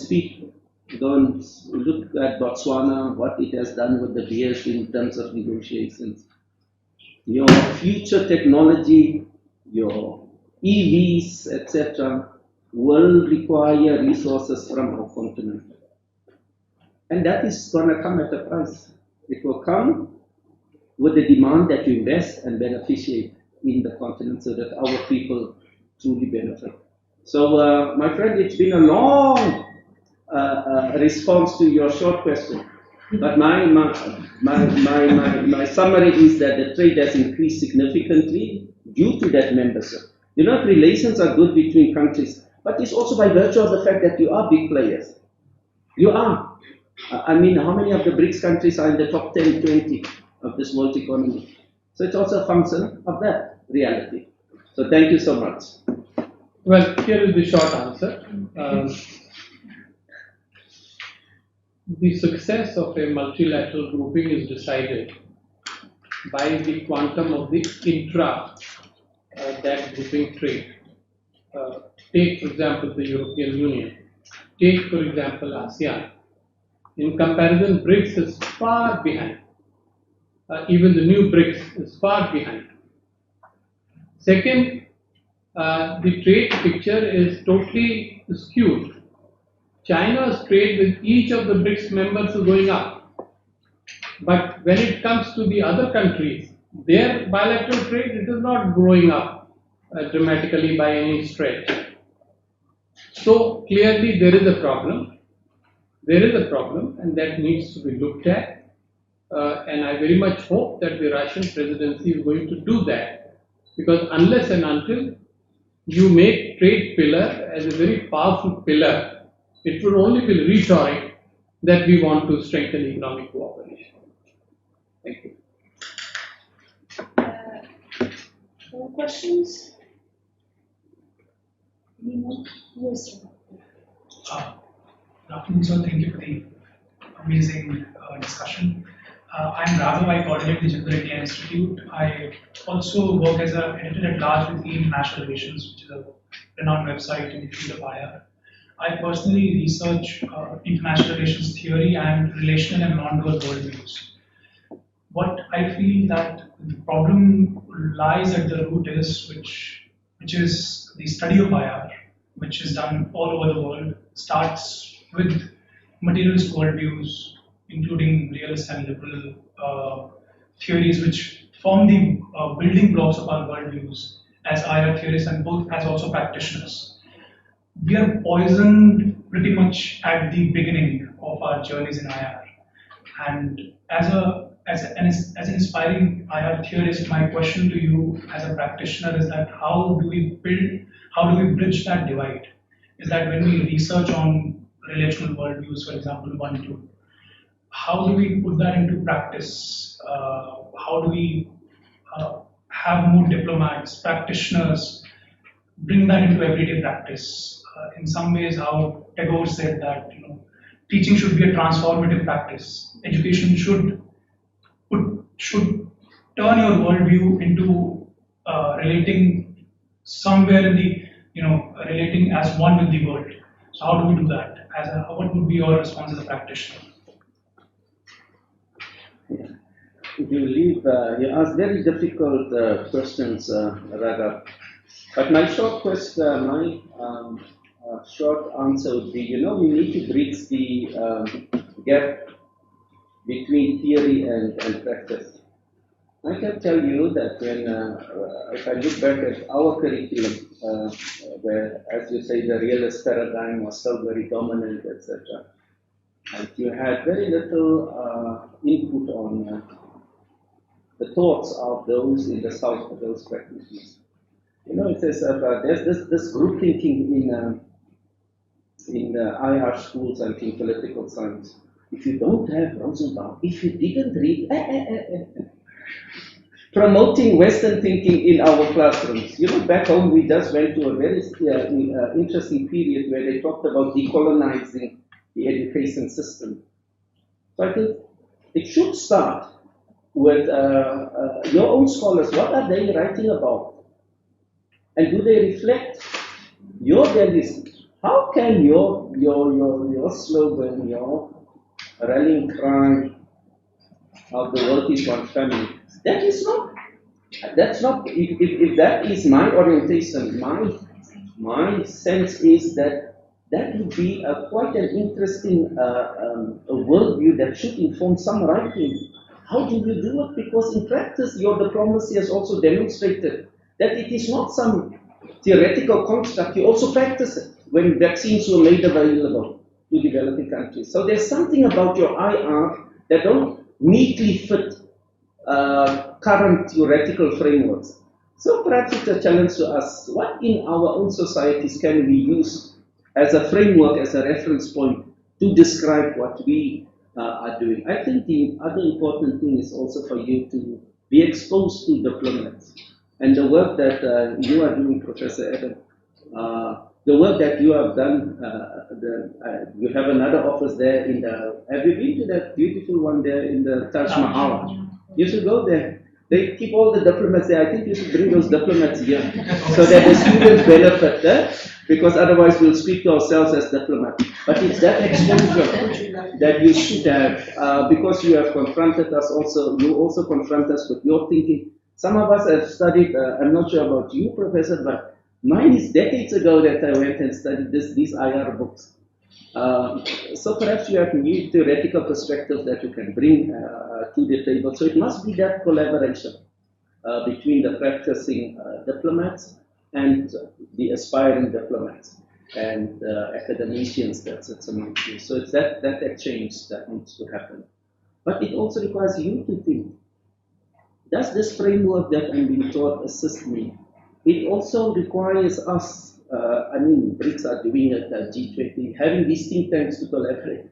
[SPEAKER 3] look at Botswana, what it has done with the bears in terms of negotiations, your future technology, your EVs, etc., will require resources from our continent. And that is going to come at a price. It will come with the demand that you invest and beneficiate in the continent so that our people truly benefit. So, my friend, it's been a long response to your short question. But my summary is that the trade has increased significantly due to that membership. Relations are good between countries, but it's also by virtue of the fact that you are big players. You are. I mean, how many of the BRICS countries are in the top 10, 20 of this world economy? So it's also a function of that reality. So thank you so much.
[SPEAKER 4] Well, here is the short answer. The success of a multilateral grouping is decided by the quantum of the that grouping trade. Take, for example, the European Union. Take, for example, ASEAN. In comparison, BRICS is far behind. Even the new BRICS is far behind. Second, the trade picture is totally skewed. China's trade with each of the BRICS members is going up. But when it comes to the other countries, their bilateral trade, it is not growing up dramatically by any stretch. So clearly there is a problem. There is a problem, and that needs to be looked at. And I very much hope that the Russian presidency is going to do that. Because unless and until you make trade pillar as a very powerful pillar, it would only be rhetoric that we want to strengthen economic cooperation. Thank you.
[SPEAKER 1] More questions? Anyone? Yes, sir.
[SPEAKER 6] Good afternoon, sir. Thank you for the amazing discussion. I'm Rajiv. I coordinate the Jindal India Institute. I also work as an editor-at-large with the International Relations, which is a renowned website in the field of IR. I personally research international relations theory and relational and non-dual worldviews. What I feel that the problem lies at the root is, which is the study of IR, which is done all over the world, starts with materialist worldviews, including realist and liberal theories, which form the building blocks of our worldviews as IR theorists and both as also practitioners. We are poisoned pretty much at the beginning of our journeys in IR. And as an aspiring IR theorist, my question to you as a practitioner is that how do we bridge that divide? Is that when we research on relational worldviews, for example, 1, 2, how do we put that into practice? How do we have more diplomats, practitioners, bring that into everyday practice? In some ways, how Tagore said that teaching should be a transformative practice. Education should turn your worldview into relating somewhere in the relating as one with the world. So how do we do that? What would be your response as a practitioner?
[SPEAKER 3] You ask very difficult questions, Raghav. But my short short answer would be, we need to bridge the gap between theory and practice. I can tell you that when, if I look back at our curriculum, where, as you say, the realist paradigm was still very dominant, etc., and you had very little input on the thoughts of those in the South, of those practitioners. It says there's this group thinking in the IR schools and in political science. If you don't have Rosenbaum, if you didn't read, promoting Western thinking in our classrooms. Back home we just went to a very interesting period where they talked about decolonizing the education system. So I think it should start with your own scholars. What are they writing about? And do they reflect your values? How can your slogan, your rallying cry of the world is one family? That's not, if that is my orientation, my sense is that would be quite an interesting a worldview that should inform some writing. How do you do it? Because in practice, your diplomacy has also demonstrated that it is not some theoretical construct, you also practice it when vaccines were made available to developing countries. So there's something about your IR that don't neatly fit current theoretical frameworks. So perhaps it's a challenge to us, what in our own societies can we use as a framework, as a reference point to describe what we are doing? I think the other important thing is also for you to be exposed to diplomats. And the work that you are doing, Professor Adam, the work that you have done, you have another office there in the, have you been to that beautiful one there in the Taj Mahal? You should go there. They keep all the diplomats there. I think you should bring those diplomats here so that the students benefit there, because otherwise we'll speak to ourselves as diplomats. But it's that exposure that you should have, because you have confronted us also, you also confront us with your thinking. Some of us have studied, I'm not sure about you, Professor, but mine is decades ago that I went and studied these IR books. So perhaps you have new theoretical perspectives that you can bring to the table. So it must be that collaboration between the practicing diplomats and the aspiring diplomats and academicians that sits amongst you. So it's that exchange that needs to happen. But it also requires you to think, does this framework that I'm being taught assist me it also requires us, BRICS are doing it, G20, having these think tanks to collaborate.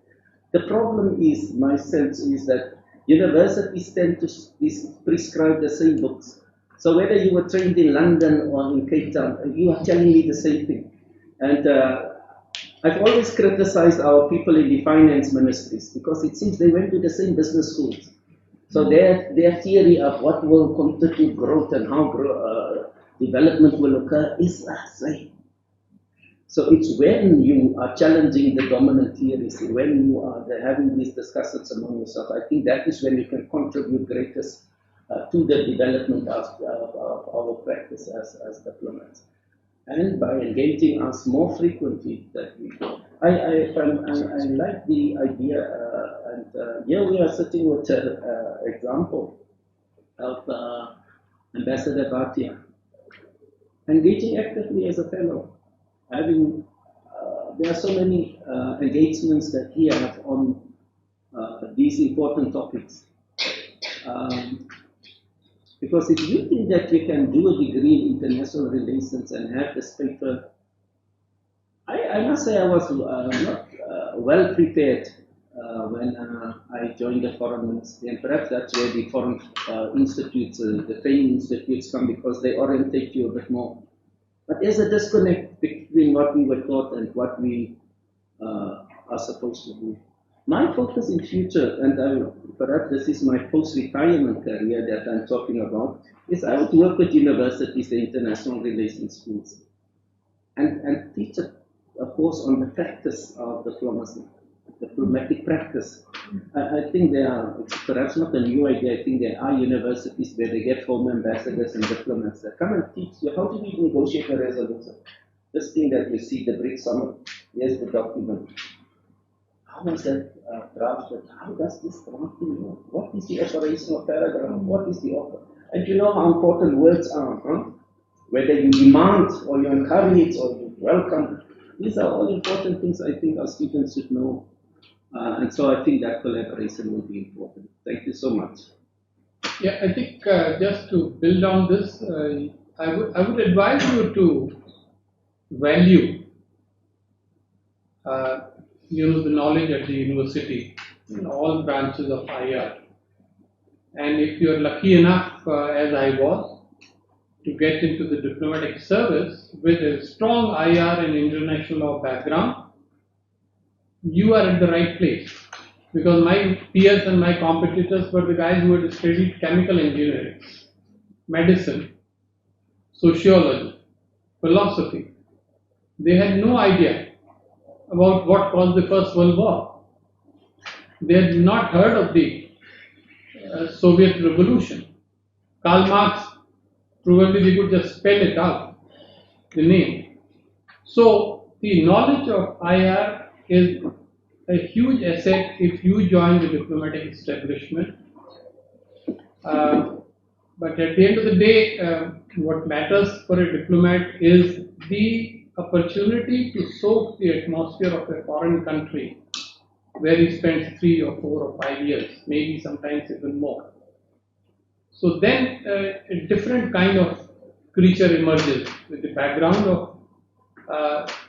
[SPEAKER 3] The problem is, my sense is that universities tend to prescribe the same books. So whether you were trained in London or in Cape Town, you are telling me the same thing. And I've always criticized our people in the finance ministries because it seems they went to the same business schools. So their theory of what will constitute growth and how development will occur is the same. So it's when you are challenging the dominant theories, when you are having these discussions among yourself, I think that is when you can contribute greatest to the development of our practice as diplomats. And by engaging us more frequently, I like the idea, and here we are sitting with an example of Ambassador Bhatia, engaging actively as a fellow, having there are so many engagements that he has on these important topics. Because if you think that you can do a degree in international relations and have this paper, I must say I was not well prepared when I joined the foreign ministry, and perhaps that's where the foreign institutes, the training institutes come, because they orientate you a bit more. But there's a disconnect between what we were taught and what we are supposed to do. My focus in future, and perhaps this is my post-retirement career that I'm talking about, is I would work with universities, the international relations schools, and teach a course on the practice of diplomacy, diplomatic practice. I think there are, it's perhaps not a new idea, I think there are universities where they get home ambassadors and diplomats that come and teach you how do we negotiate a resolution. This thing that you see, the BRICS summit, here's the document. How is that drafted? How does this drafting work? What is the operational paragraph? What is the offer? And you know how important words are, huh? Whether you demand or you encourage or you welcome. These are all important things I think our students should know. And so I think that collaboration will be important. Thank you so much.
[SPEAKER 4] Yeah, I think just to build on this, I would advise you to value the knowledge at the university in all branches of IR. And if you are lucky enough, as I was, to get into the diplomatic service with a strong IR and international law background, you are at the right place. Because my peers and my competitors were the guys who had studied chemical engineering, medicine, sociology, philosophy. They had no idea about what caused the First World War. They had not heard of the Soviet Revolution. Karl Marx, probably they could just spell it out, the name. So the knowledge of IR is a huge asset if you join the diplomatic establishment. But at the end of the day, what matters for a diplomat is the opportunity to soak the atmosphere of a foreign country where he spends 3 or 4 or 5 years, maybe sometimes even more. So then a different kind of creature emerges with the background of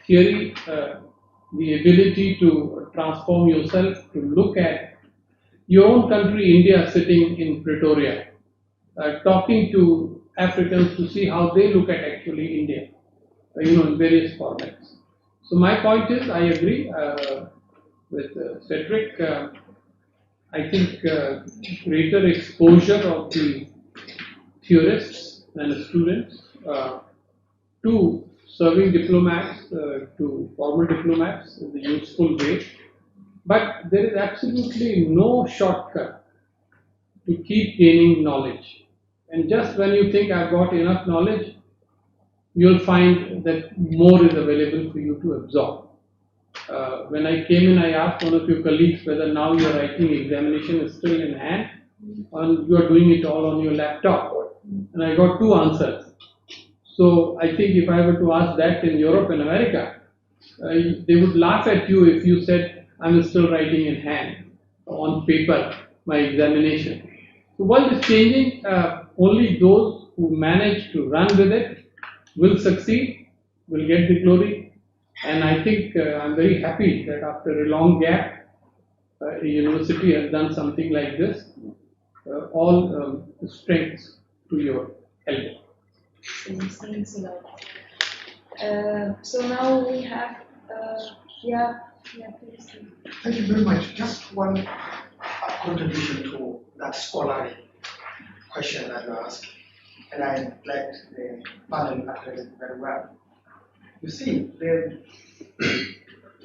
[SPEAKER 4] theory, the ability to transform yourself, to look at your own country, India, sitting in Pretoria, talking to Africans to see how they look at actually India, in various formats. So my point is, I agree with Cedric. I think greater exposure of the theorists and students to serving diplomats, to former diplomats in the useful way. But there is absolutely no shortcut to keep gaining knowledge. And just when you think I've got enough knowledge, you'll find that more is available for you to absorb. When I came in, I asked one of your colleagues whether now your writing examination is still in hand or you are doing it all on your laptop. And I got 2 answers. So I think if I were to ask that in Europe and America, they would laugh at you if you said, I'm still writing in hand, on paper, my examination. So world is changing. Only those who manage to run with it will succeed, will get the glory. And I think I'm very happy that after a long gap, a university has done something like this. All strengths to your help.
[SPEAKER 1] Thanks a lot. So now we have, please.
[SPEAKER 7] Thank you very much. Just one contribution to that scholarly question that you asked, and I let the panel address it very well. You see, the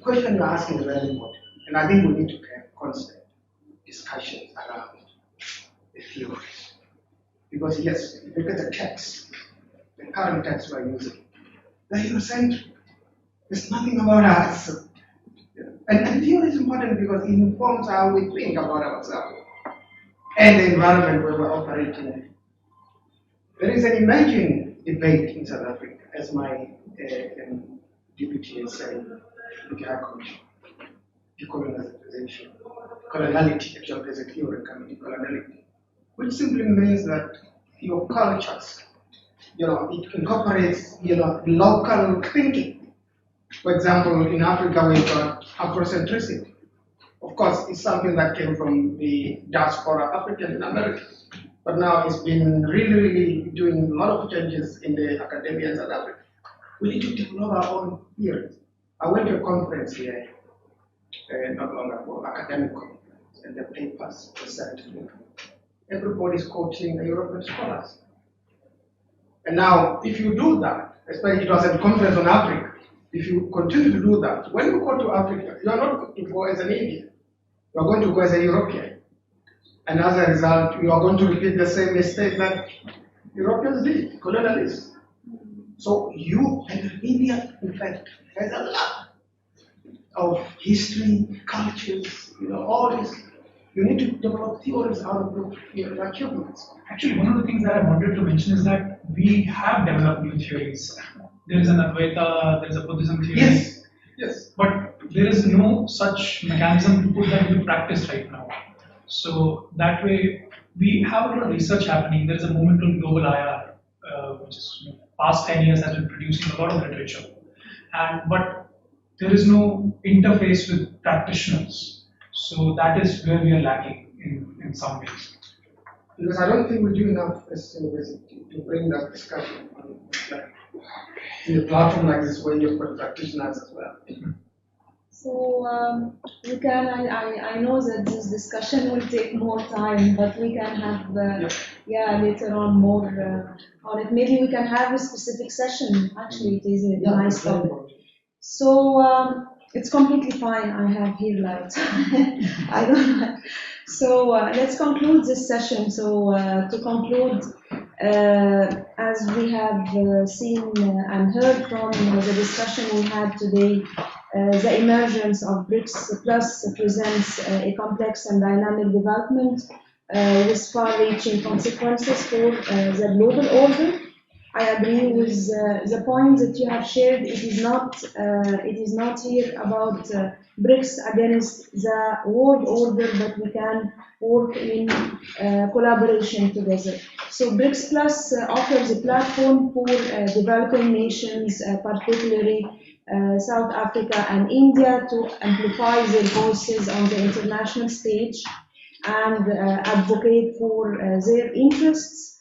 [SPEAKER 7] question you're asking is very important, and I think we need to have constant discussions around the theories. Because yes, if you look at the text, the current text we're using, they're Eurocentric. There's nothing about us. And theory is important because it informs how we think about ourselves and the environment where we're operating in. There is an emerging debate in South Africa, as my deputy is saying, decolonization, coloniality, actually there's a theory coming, decoloniality, which simply means that your cultures, it incorporates, local thinking. For example, in Africa, we've got Afrocentricity. Of course, it's something that came from the diaspora African in America. But now it's been really doing a lot of changes in the academia in South Africa. We need to develop our own theories. I went to a conference here not long ago, academic conference, and the papers were sent to me. Everybody's quoting the European scholars. And now, if you do that, especially it was a conference on Africa, if you continue to do that, when you go to Africa, you are not going to go as an Indian. You are going to go as a European. And as a result, you are going to repeat the same mistake that Europeans did, colonialists. So India, in fact, has a lot of history, cultures, all this. You need to develop theories out of your achievements.
[SPEAKER 6] Actually, one of the things that I wanted to mention is that we have developed new theories. There is an Advaita, there is a Buddhism theory.
[SPEAKER 7] Yes.
[SPEAKER 6] But there is no such mechanism to put that into practice right now. So that way, we have a lot of research happening. There is a movement on global IR, which is past 10 years has been producing a lot of literature. But there is no interface with practitioners. So that is where we are lacking in some ways.
[SPEAKER 7] Because I don't think we do enough as a university to bring that discussion on in a platform like this where you've got practitioners as well.
[SPEAKER 1] So we can, I know that this discussion will take more time, but we can have, later on more on it. Maybe we can have a specific session. Actually, it is a nice topic. So it's completely fine. I have here lights. I don't know. So let's conclude this session. So to conclude, as we have seen and heard from the discussion we had today, the emergence of BRICS Plus presents a complex and dynamic development with far-reaching consequences for the global order. I agree with the point that you have shared. It is not here about BRICS against the world order, but we can work in collaboration together. So BRICS Plus offers a platform for developing nations, particularly South Africa and India, to amplify their voices on the international stage and advocate for their interests.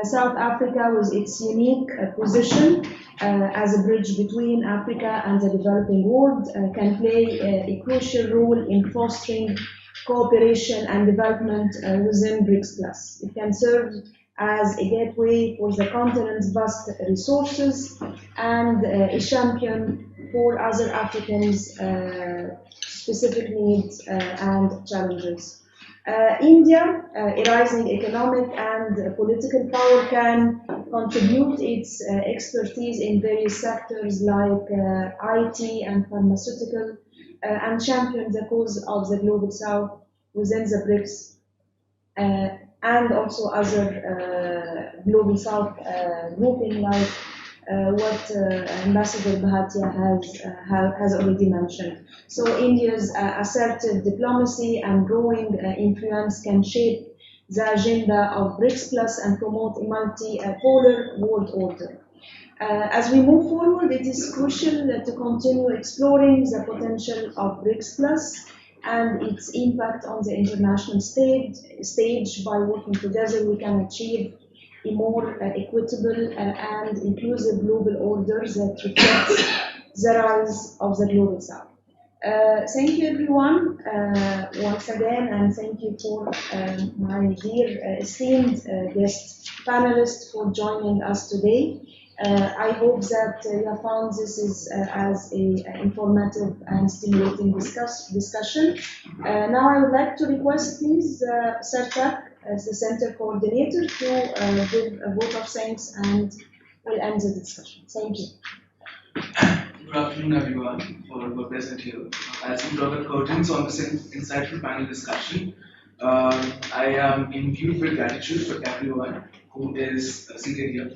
[SPEAKER 1] South Africa, with its unique position as a bridge between Africa and the developing world, can play a crucial role in fostering cooperation and development within BRICS Plus. It can serve as a gateway for the continent's vast resources and a champion for other Africans' specific needs and challenges. India, a rising economic and political power, can contribute its expertise in various sectors like IT and pharmaceutical and champion the cause of the Global South within the BRICS and also other Global South grouping like what Ambassador Bhatia has already mentioned. So India's assertive diplomacy and growing influence can shape the agenda of BRICS Plus and promote a multi-polar world order. As we move forward, it is crucial to continue exploring the potential of BRICS Plus and its impact on the international stage. By working together, we can achieve a more equitable and inclusive global order that reflects the rise of the global south. Thank you everyone once again, and thank you for my dear esteemed guest panelists for joining us today. I hope that you have found this is as a informative and stimulating discussion. Now I would like to request please Cedric as the center coordinator to give a vote of thanks, and we'll end the discussion. Thank you.
[SPEAKER 5] Good afternoon, everyone, for present here. As we draw the curtains on this insightful panel discussion, I am imbued with gratitude for everyone who is seated here.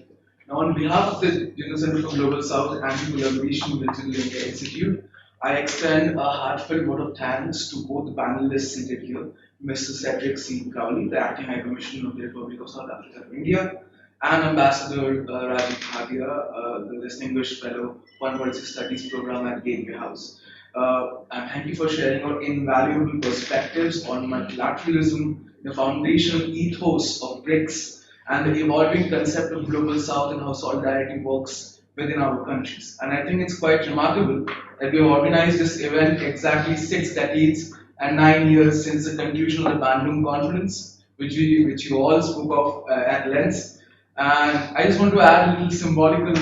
[SPEAKER 5] Now, on behalf of the Jindal Center for Global South and the collaboration with the India Institute, I extend a heartfelt vote of thanks to both the panelists seated here, Mr. Cedric C. Crowley, the Acting High Commissioner of the Republic of South Africa and India, and Ambassador Rajiv Bhatia, the Distinguished Fellow 146 Studies Program at Gateway House. And thank you for sharing your invaluable perspectives on multilateralism, the foundational ethos of BRICS, and the evolving concept of Global South and how solidarity works within our countries. And I think it's quite remarkable that we have organized this event exactly 6 decades and 9 years since the conclusion of the Bandung Conference, which you all spoke of at length. And I just want to add a little symbolical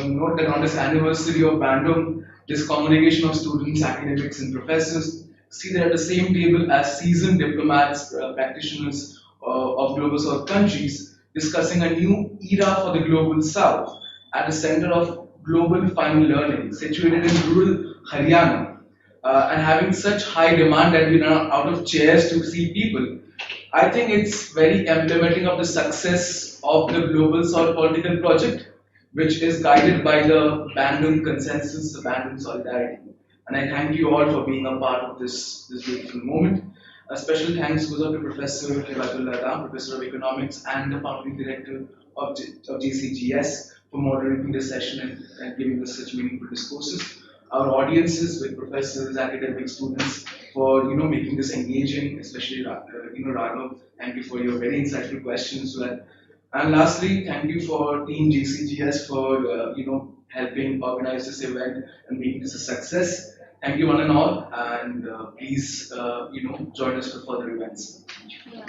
[SPEAKER 5] note that on this anniversary of Bandung, this congregation of students, academics, and professors seated at the same table as seasoned diplomats, practitioners of Global South countries, discussing a new era for the Global South at the center of global fine learning, situated in rural Haryana, and having such high demand that we run out of chairs to see people. I think it's very emblematic of the success of the Global South political project, which is guided by the Bandung Consensus, the Bandung Solidarity. And I thank you all for being a part of this beautiful moment. A special thanks goes out to Professor Hibatullah, Professor of Economics and the Founding Director of JCGS for moderating this session and giving us such meaningful discourses. Our audiences with professors, academic students for making this engaging, especially Raghav. Thank you for your very insightful questions as well. And lastly, thank you for Team JCGS for helping organize this event and making this a success. Thank you one and all, and please join us for further events.
[SPEAKER 1] Yeah.